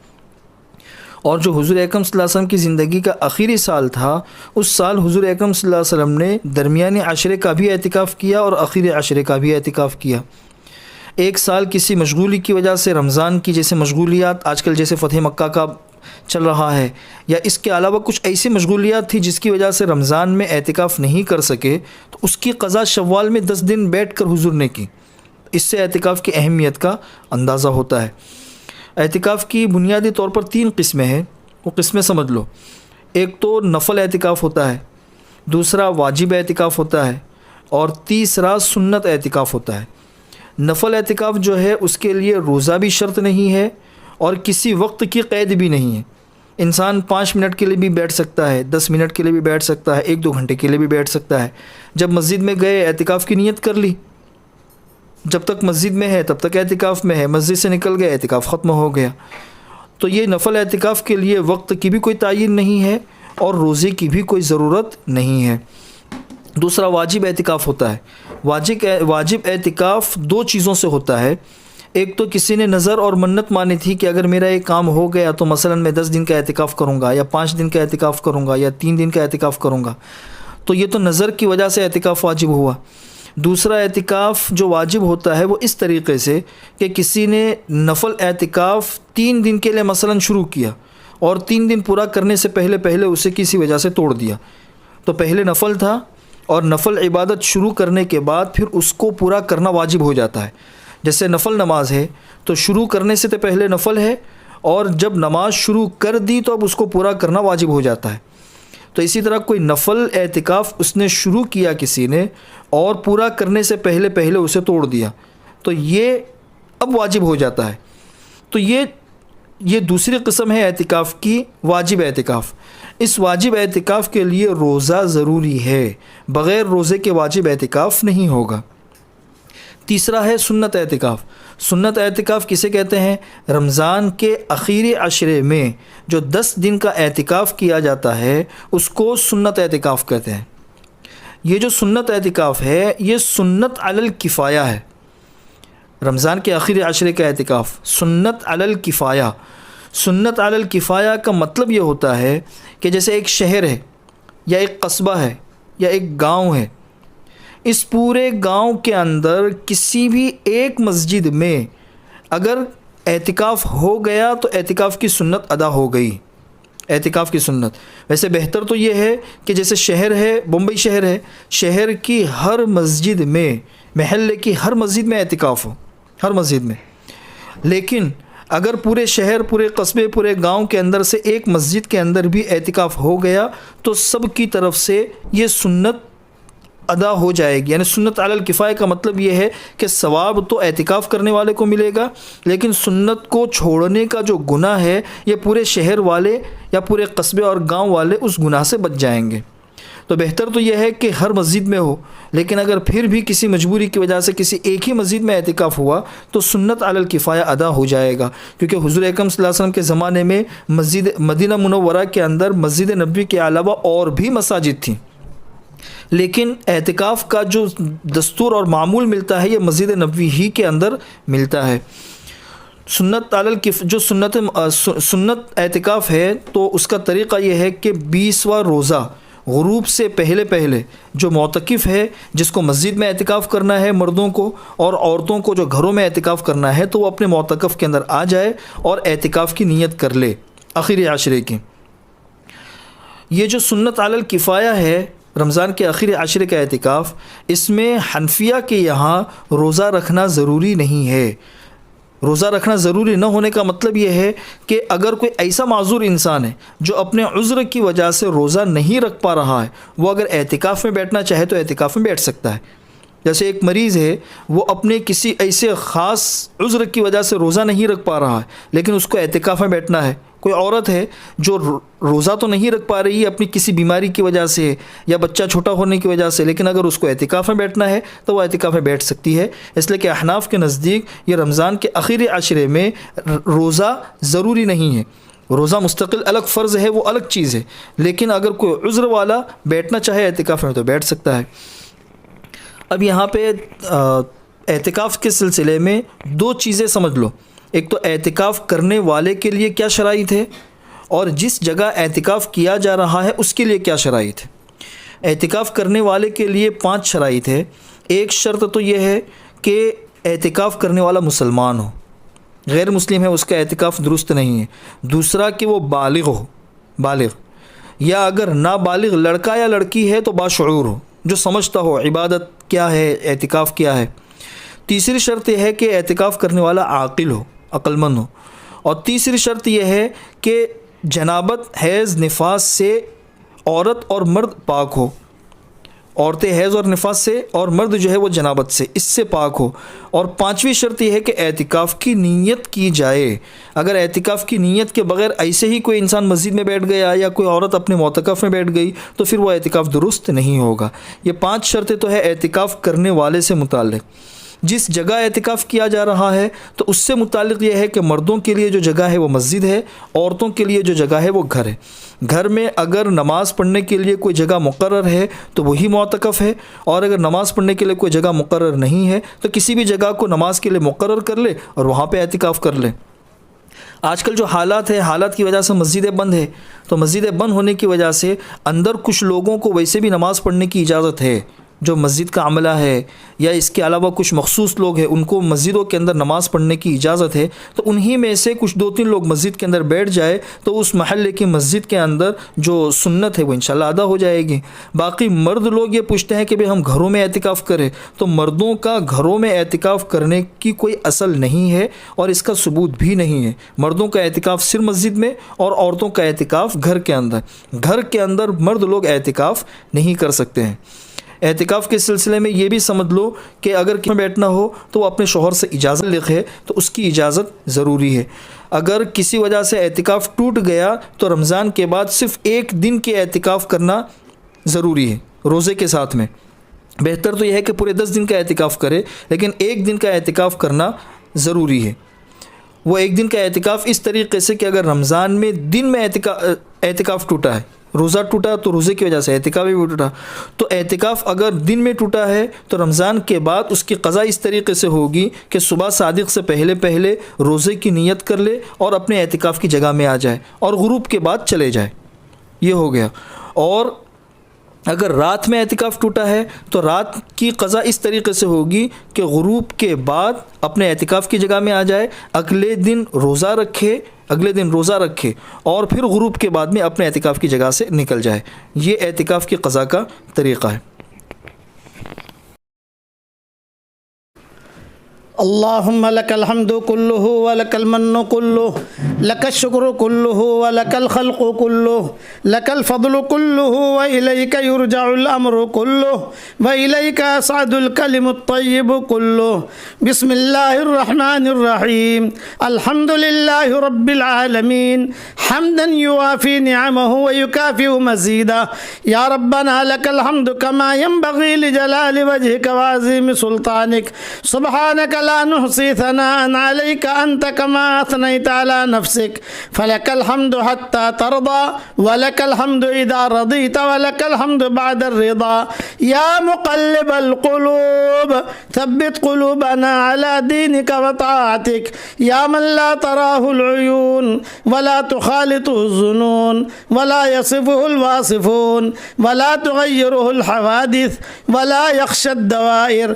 [SPEAKER 2] और जो हुज़ूर अकरम सल्लल्लाहु अलैहि वसल्लम की ज़िंदगी का आखिरी साल था, उस साल हुज़ूर अकरम सल्लल्लाहु अलैहि वसल्लम ने दरमियानी अशरे का भी एतिकाफ़ किया और आखिरी अशरे का भी एतिकाफ़ किया। एक साल किसी मशगूली की वजह से रमज़ान की जैसे मशगूलियात आजकल जैसे फ़तह मक्का का चल रहा है, या इसके अलावा कुछ ऐसी मशगूलियात थी जिसकी वजह से रमज़ान में एतिकाफ़ नहीं कर सके, तो उसकी क़ज़ा शव्वाल में 10 दिन बैठ कर हुज़ूर ने की। इससे एतिकाफ़ की अहमियत का अंदाज़ा होता है। एतिकाफ़ की बुनियादी तौर पर 3 किस्में हैं, वो किस्में समझ लो। एक तो नफ़ल एतिकाफ़ होता है, दूसरा वाजिब एतिकाफ़ होता है, और तीसरा सुन्नत एतिकाफ़ होता है। नफ़ल एतिकाफ़ जो है उसके लिए रोज़ा भी शर्त नहीं है और किसी वक्त की क़ैद भी नहीं है। इंसान 5 मिनट के लिए भी बैठ सकता है, 10 मिनट के लिए भी बैठ सकता है, 1-2 घंटे के लिए भी बैठ सकता है। जब मस्जिद में गए एतिकाफ़ की नीयत कर ली, जब तक मस्जिद में है तब तक एतिकाफ़ में है, मस्जिद से निकल गए एतिकाफ़ ख़त्म हो गया। तो ये नफ़ल एतिकाफ़ के लिए वक्त की भी कोई तायीन नहीं है और रोज़े की भी कोई ज़रूरत नहीं है। दूसरा वाजिब एतिकाफ़ होता है। वाजिब एतिकाफ़ 2 चीज़ों से होता है। एक तो किसी ने नज़र और मन्नत मानी थी कि अगर मेरा एक काम हो गया तो मसलन मैं 10 दिन का एतिकाफ़ करूँगा, या 5 दिन का एतिकाफ़ करूँगा, या 3 दिन का एतिकाफ़ करूँगा, तो ये तो नज़र की वजह से एतिकाफ़ वाजिब हुआ। दूसरा एतिकाफ़ जो वाजिब होता है वो इस तरीक़े से कि किसी ने नफ़ल एतिकाफ़ 3 दिन के लिए मसलन शुरू किया और 3 दिन पूरा करने से पहले पहले उसे किसी वजह से तोड़ दिया। तो पहले नफ़ल था और नफ़ल इबादत शुरू करने के बाद फिर उसको पूरा करना वाजिब हो जाता है। जैसे नफ़ल नमाज है तो शुरू करने से तो पहले नफ़ल है, और जब नमाज शुरू कर दी तो अब उसको पूरा करना वाजिब हो जाता है। तो इसी तरह कोई नफ़ल एतिकाफ़ उसने शुरू किया किसी ने और पूरा करने से पहले पहले उसे तोड़ दिया, तो ये अब वाजिब हो जाता है। तो ये दूसरी किस्म है एतिकाफ़ की, वाजिब एतिकाफ़। इस वाजिब एतिकाफ़ के लिए रोज़ा ज़रूरी है, बग़ैर रोज़े के वाजिब एतिकाफ़ नहीं होगा। तीसरा है सुन्नत एतिकाफ़। सुन्नत एतिकाफ़ किसे कहते हैं? रमज़ान के आखिरी अशरे में जो 10 दिन का एतिकाफ़ किया जाता है उसको सुन्नत एतिकाफ़ कहते हैं। ये जो सुन्नत एतिकाफ़ है ये सुन्नत अलल किफ़ाया है। रमज़ान के आखिरी अशरे का एतिकाफ़ सुन्नत अलल किफ़ाया। सुन्नत अलल किफ़ाया का मतलब ये होता है कि जैसे एक शहर है या एक कस्बा है या एक गांव है, इस पूरे गांव के अंदर किसी भी एक मस्जिद में अगर एतिकाफ़ हो गया तो एतिकाफ़ की सुन्नत अदा हो गई। एतिकाफ़ की सुन्नत वैसे बेहतर तो ये है कि जैसे शहर है, मुंबई शहर है, शहर की हर मस्जिद में, महल्ले की हर मस्जिद में एतिकाफ़ हो, हर मस्जिद में। लेकिन अगर पूरे शहर, पूरे कस्बे, पूरे गांव के अंदर से एक मस्जिद के अंदर भी एतिकाफ़ हो गया तो सब की तरफ से ये सुन्नत अदा हो जाएगी। यानी सुन्नत अलल किफ़ाया का मतलब ये है कि सवाब तो एतिकाफ़ करने वाले को मिलेगा, लेकिन सुन्नत को छोड़ने का जो गुनाह है ये पूरे शहर वाले या पूरे कस्बे और गांव वाले उस गुनाह से बच जाएंगे। तो बेहतर तो यह है कि हर मस्जिद में हो, लेकिन अगर फिर भी किसी मजबूरी की वजह से किसी एक ही मस्जिद में एतिकाफ़ हुआ तो सुन्नत अलल किफ़ाया अदा हो जाएगा। क्योंकि हुज़ूर अकरम सल्लल्लाहु अलैहि वसल्लम के ज़माने में मस्जिद मदीना मुनव्वरा के अंदर मस्जिद नबवी के अलावा और भी मसाजिद थी, लेकिन एतिकाफ़ का जो दस्तूर और मामूल मिलता है ये मस्जिद नबवी ही के अंदर मिलता है। सुन्नत अलल जो सुन्नत एतिकाफ़ है तो उसका तरीक़ा ये है कि 20वां रोज़ा गुरूब से पहले पहले जो मोतकिफ़ है, जिसको मस्जिद में एतिकाफ़ करना है मर्दों को, और औरतों को जो घरों में एतिकाफ़ करना है, तो वो अपने मोतकफ़ के अंदर आ जाए और एतिकाफ़ की नीयत कर ले आखिरी आशरे की। ये जो सुन्नत अलल किफ़ाया है रमज़ान के आखिरी आशरे का एतिकाफ़, इसमें हनफिया के यहाँ रोज़ा रखना ज़रूरी नहीं है। रोज़ा रखना ज़रूरी न होने का मतलब ये है कि अगर कोई ऐसा माज़ूर इंसान है जो अपने उज़्र की वजह से रोज़ा नहीं रख पा रहा है, वो अगर एतिकाफ़ में बैठना चाहे तो एतिकाफ़ में बैठ सकता है। जैसे एक मरीज़ है, वो अपने किसी ऐसे ख़ास उज़्र की वजह से रोज़ा नहीं रख पा रहा है, लेकिन उसको एतिकाफ़ में बैठना है। कोई औरत है जो रोज़ा तो नहीं रख पा रही है अपनी किसी बीमारी की वजह से या बच्चा छोटा होने की वजह से, लेकिन अगर उसको एतिकाफ़ में बैठना है तो वह एतिकाफ़ में बैठ सकती है। इसलिए कि अहनाफ़ के नज़दीक ये रमज़ान के आखिरी अशरे में रोज़ा ज़रूरी नहीं है। रोज़ा मुस्तकिल अलग फ़र्ज़ है, वो अलग चीज़ है, लेकिन अगर कोई उज़्र वाला बैठना चाहे एतिकाफ़ में तो बैठ सकता है। अब यहाँ पे एतिकाफ़ के सिलसिले में दो चीज़ें समझ लो। एक तो एतिकाफ़ करने वाले के लिए क्या शराइत है, और जिस जगह एतिकाफ़ किया जा रहा है उसके लिए क्या शराइत है। एतिकाफ़ करने वाले के लिए 5 शराइत है। एक शर्त तो यह है कि एतिकाफ़ करने वाला मुसलमान हो, गैर मुस्लिम है उसका एतिकाफ़ दुरुस्त नहीं है। दूसरा कि वो बालिग हो, बालिग, या अगर नाबालिग लड़का या लड़की है तो बाशऊर हो, जो समझता हो इबादत क्या है, एतिकाफ़ क्या है। तीसरी शर्त यह है कि एतिकाफ़ करने वाला आकिल हो, अक्लमंद हो। और तीसरी शर्त यह है कि जनाबत, हैज़, निफास से औरत और मर्द पाक हो। औरतें हैज़ और निफास से, और मर्द जो है वो जनाबत से, इससे पाक हो। और 5वीं शर्त यह है कि एतिकाफ़ की नीयत की जाए। अगर एतिकाफ़ की नीयत के बग़ैर ऐसे ही कोई इंसान मस्जिद में बैठ गया या कोई औरत अपने मोतकफ़ में बैठ गई तो फिर वो एतिकाफ़ दुरुस्त नहीं होगा। ये 5 शर्तें तो है एतिकाफ़ करने वाले से मुताल्लिक़। जिस जगह एतिकाफ़ किया जा रहा है तो उससे मुताल्लिक़ यह है कि मर्दों के लिए जो जगह है वो मस्जिद है, औरतों के लिए जो जगह है वो घर है। घर में अगर नमाज़ पढ़ने के लिए कोई जगह मुक़र्रर है तो वही मोतकफ़ है, और अगर नमाज़ पढ़ने के लिए कोई जगह मुक़र्रर नहीं है तो किसी भी जगह को नमाज के लिए मुक़र्रर कर ले और वहाँ पे एतिकाफ़ कर ले। आजकल जो हालात है, हालात की वजह से मस्जिदें बंद है, तो मस्जिदें बंद होने की वजह से अंदर कुछ लोगों को वैसे भी नमाज़ पढ़ने की इजाज़त है, जो मस्जिद का अमला है या इसके अलावा कुछ मखसूस लोग हैं उनको मस्जिदों के अंदर नमाज़ पढ़ने की इजाज़त है। तो उन्हीं में से कुछ 2-3 लोग मस्जिद के अंदर बैठ जाए तो उस महल्ले की मस्जिद के अंदर जो सुन्नत है वो इंशाल्लाह अदा हो जाएगी। बाकी मर्द लोग ये पूछते हैं कि भाई हम घरों में एतिकाफ़ करें, तो मर्दों का घरों में एतिकाफ़ करने की कोई असल नहीं है और इसका सबूत भी नहीं है। मर्दों का एतिकाफ़ सिर्फ मस्जिद में और औरतों का एतिकाफ़ घर के अंदर। घर के अंदर मर्द लोग एतिकाफ़ नहीं कर सकते हैं। एतिकाफ़ के सिलसिले में ये भी समझ लो कि अगर किसी में बैठना हो तो वो अपने शौहर से इजाज़त लिखे तो उसकी इजाज़त ज़रूरी है। अगर किसी वजह से एतिकाफ़ टूट गया तो रमज़ान के बाद सिर्फ़ 1 दिन के एतिकाफ़ करना ज़रूरी है रोज़े के साथ में। बेहतर तो यह है कि पूरे 10 दिन का एतिकाफ़ करे, लेकिन 1 दिन का एतिकाफ़ करना ज़रूरी है। वो 1 दिन का एतिकाफ़ इस तरीके से कि अगर रमज़ान में दिन में एतिकाफ़ टूटा है, रोज़ा टूटा तो रोज़े की वजह से एतिकाफ़ भी टूटा, तो एतिकाफ़ अगर दिन में टूटा है तो रमज़ान के बाद उसकी क़ज़ा इस तरीके से होगी कि सुबह सादिक़ से पहले पहले रोज़े की नीयत कर ले और अपने एतिकाफ़ की जगह में आ जाए और गुरूब के बाद चले जाए। ये हो गया। और अगर रात में एतिकाफ़ टूटा है तो रात की क़ज़ा इस तरीके से होगी कि गुरूब के बाद अपने एतिकाफ़ की जगह में आ जाए, अगले दिन रोज़ा रखे और फिर गुरूब के बाद में अपने एतिकाफ़ की जगह से निकल जाए। ये एतिकाफ़ की क़ज़ा का तरीक़ा है।
[SPEAKER 1] अल्लाहुम्मा लकल हम्दु कुल्लुहु व लकल मन्नु कुल्लुहु लकल शुक्र कुल्लुहु व लकल खल्क़ु कुल्लुहु लकल फ़द्लु कुल्लुहु व इलैका युरजउल अम्रु कुल्लुहु व इलैका यसअदुल कलिमुत तय्यिबु कुल्लुहु। बिस्मिल्लाहिर रहमानिर रहीम। अल्हम्दुलिल्लाहि रब्बिल आलमीन हम्दन युवाफी निअमहु व युकाफिउ मज़ीदा। या रब्बना लकल हम्दु कमा यंबग़ी लिजलालि वजहिका व अज़ीमि सुल्तानिक। सुब्हानक ला नुहसी सनाअन अलैका अंत कमा अथनैत अला नफ्सिक। फलकल हम्दु हत्ता तरदा व लकल हम्दु इज़ा रज़ीत व लकल हम्दु बअद अर्रिदा। या मुक़ल्लिबल क़ुलूब थब्बित क़ुलूबना अला दीनिका व ताअतिक। या मन ला तराहुल उयून व ला तुखालितुहुज़ ज़ुनून व ला यसिफुहुल वासिफून व ला तुग़य्यिरुहुल हवादिस व ला यख़शद दवाइर।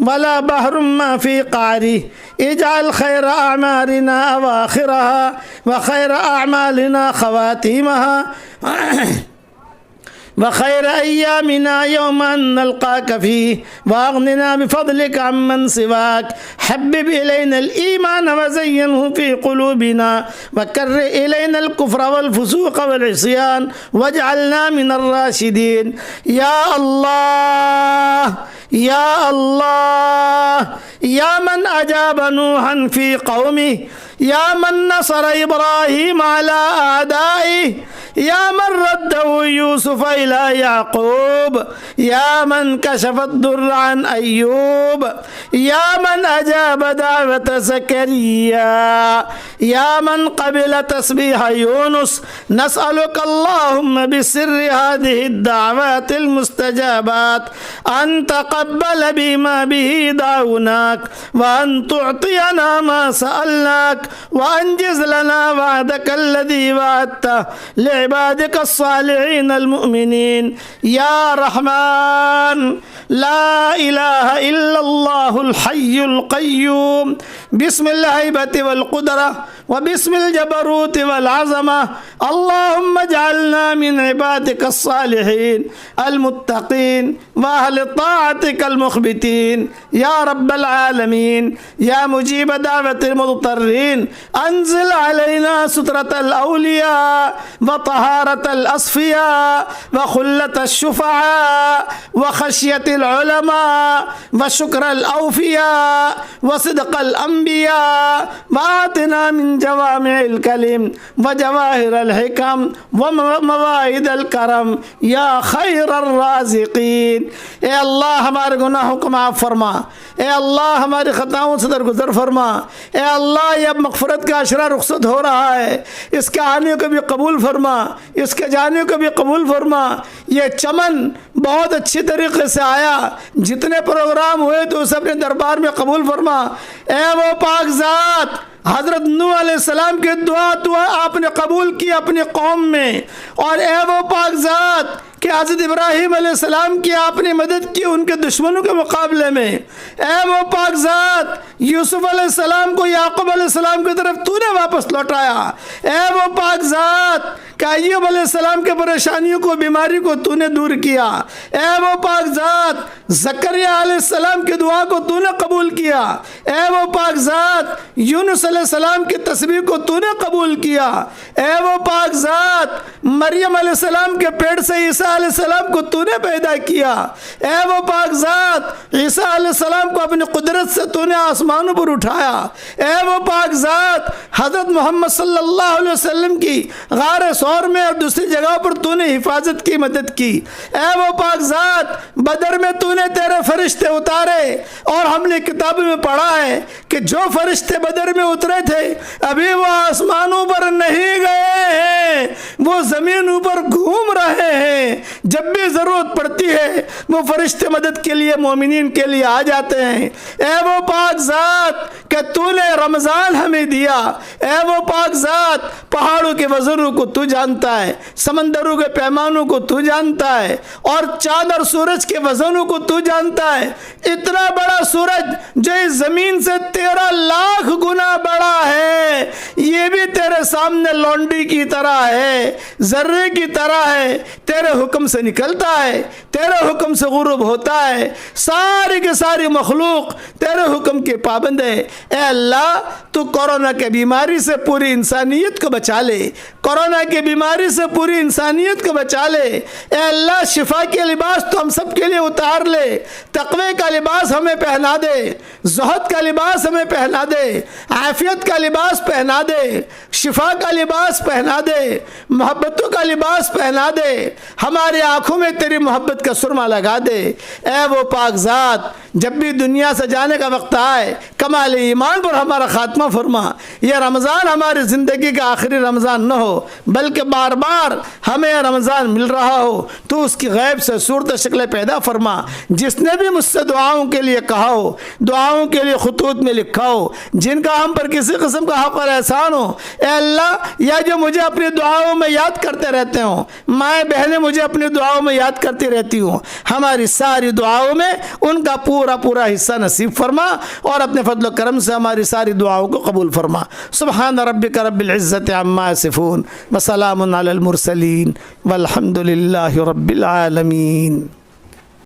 [SPEAKER 1] वला बहरुम मा फ़ी क़ारी इजअल खैर अअमालिना अवाखिरहा व खैर अअमालिना ख़वातीमहा व खैर अय्यामिना यौमन नल्क़ाक फ़ीह वाग़निना बिफ़ज़लिक अम्मन सिवाक हब्बिब इलैनल ईमान व ज़य्यिनहु फ़ी क़ुलूबिना व कर्रिह इलैनल कुफ़्र वल फ़ुसूक़ वल इस्यान वजअलना मिनर राशिदीन। या अल्लाह या अल्लाह या मन अजाब नूहन फ़ी क़ौमिही या मन नसर इब्राहीम अला आदाइही या मन रद्दहु यूसुफ इला याक़ूब या मन कशफ़ दुर्र अन अय्यूब या मन अजाब दावत ज़करिया या मन क़बिल तस्बीह यूनुस नसअलुका अल्लाहुम्मा बिसिर्रि हाज़िहि दाअवातिल मुस्तजाबात अन तक़ब्बल बिमा बिही दाऊनाक व अन तुअतियना मा सअलनाक व अंजिज़ लना वअदक अल्लज़ी वअदता लिइबादिक अस्सालिहीन अलमुअमिनीन। या रहमान ला इलाहा इल्लल्लाहुल हय्युल क़य्यूम बिस्मिल्लाहिल हिबति वल क़ुदरा व बिस्मिल जबरूति वल अज़मा अल्लाहुम्मा जअलना मिन इबादिक अस्सालिहीन अलमुत्तक़ीन व अहलि ताअतिक अलमुख़बितीन। या रब्बल आलमीन या मुजीब दावतिल मुज़्तर्रीन अंज़िल अलैना सुत्रतल औलिया व तहारतल अस्फ़िया व खुल्लतश शुफ़अआ व खशियतिल उलमा व शुक्रल औफ़िया व सिद्क़ल अंबिया व आतिना मिन जवामिअल कलिम व जवाहिरल हिकम व मवाइदल करम या खैरर राज़िक़ीन। ए अल्लाह हमारे गुनाहों को माफ़ फरमा, ए अल्लाह हमारी ख़ताओं से दरगुज़र फरमा, ए अल्लाह ये अब मग़फ़िरत का अशरा रुख़सत हो रहा है, इसके आने को भी कबूल फरमा, इसके जाने को भी कबूल फरमा। ये चमन बहुत अच्छी तरीके से आया, जितने प्रोग्राम हुए तो उसे अपने दरबार में कबूल फरमा। ए वो पाक ज़ात हज़रत नूह अलैहिस्सलाम की दुआ तो आपने कबूल की अपनी कौम में, और ए वो पाक ज़ात कि हज़रत इब्राहीम अलैहिस्सलाम की आपने मदद की उनके दुश्मनों के मुकाबले में। ए वो पाक ज़ात यूसुफ अलैहिस्सलाम को याक़ूब अलैहिस्सलाम की तरफ तूने वापस लौटाया। ए वो पाक ज़ात कि अय्यूब अलैहिस्सलाम के परेशानियों को, बीमारी को तूने दूर किया। ए वो पाक ज़ात ज़करिया अलैहिस्सलाम की दुआ को तूने कबूल किया। ए वो पाक ज़ात यूनुस अलैहिस्सलाम की तस्बीह को तूने कबूल किया। ए वो पाक ज़ात मरियम अलैहिस्सलाम के पेट से ईसा अलैहिस्सलाम को तूने पैदा किया। ए वो पाक ज़ात ईसा अलैहिस्सलाम को अपनी कुदरत से तूने आसमानों पर उठाया। ए वो पाक ज़ात हज़रत मोहम्मद सल्लल्लाहु अलैहि वसल्लम की गार सौर में और दूसरी जगह पर तूने हिफाजत की, मदद की। ए वो पाक ज़ात बदर में तूने तेरे फरिश्ते उतारे, और हमने किताबों में पढ़ा है कि जो फरिश्ते बदर में उतरे थे अभी वो आसमानों पर नहीं गए हैं, वो ज़मीन ऊपर घूम रहे हैं। जब भी ज़रूरत पड़ती है वो फरिश्ते मदद के लिए, मोमिनीन के लिए आ जाते हैं। ए वो पाक ज़ात कि तूने रमज़ान हमें दिया। ए वो पाक ज़ात पहाड़ों के वज़नों को तू जानता है, समंदरों के पैमानों को तू जानता है, और चाँद और सूरज के वज़नों को तू जानता है। इतना बड़ा सूरज जो इस ज़मीन से 13 लाख गुना बड़ा है, ये भी तेरे सामने लौंडी की तरह है, ज़र्रे की तरह है। तेरे हुक्म से निकलता है, तेरे हुक्म से गुरूब होता है। सारी की सारी मखलूक तेरे हुक्म के पाबंद है। ए अल्लाह तू कोरोना के बीमारी से पूरी इंसानियत को बचा ले, कोरोना की बीमारी से पूरी इंसानियत को बचा ले। ए अल्लाह शिफा के लिबास तो हम सब के लिए उतार ले, तक़वे का लिबास हमें पहना दे, ज़ुहद का लिबास हमें पहना दे, आफ़ियत का लिबास पहना दे, शिफा का लिबास पहना दे, मोहब्बतों का लिबास पहना दे, हमारी आँखों में तेरी मोहब्बत का सुरमा लगा दे। ए वो पाक ज़ात जब भी दुनिया से जाने का वक्त आए कमाल ईमान पर हमारा ख़ात्मा फरमा। यह रमज़ान हमारी ज़िंदगी का आखिरी रमज़ान न हो, बल्कि बार बार हमें रमज़ान मिल रहा हो। तो उसकी गैब से सूरत शक्ल पैदा फरमा। जिसने भी मुझसे दुआओं के लिए कहा हो, दुआओं के लिए खुतूत में लिखा हो, जिनका हम पर किसी किस्म का हक़ और एहसान हो, ए अल्लाह, या जो मुझे अपनी दुआओं में याद करते रहते हों, माएँ बहनें मुझे अपनी दुआओं में याद करती रहती हूँ, हमारी सारी दुआओं में उनका पूरा पूरा पूरा हिस्सा नसीब फरमा और अपने फजल करम से हमारी सारी दुआओं को कबूल फरमा। सुब्हान रब्बिका रब्बिल इज़्ज़ति अम्मा यसिफून व सलामुन अलल मुरसलीन वल्हम्दुलिल्लाहि रब्बिल आलमीन।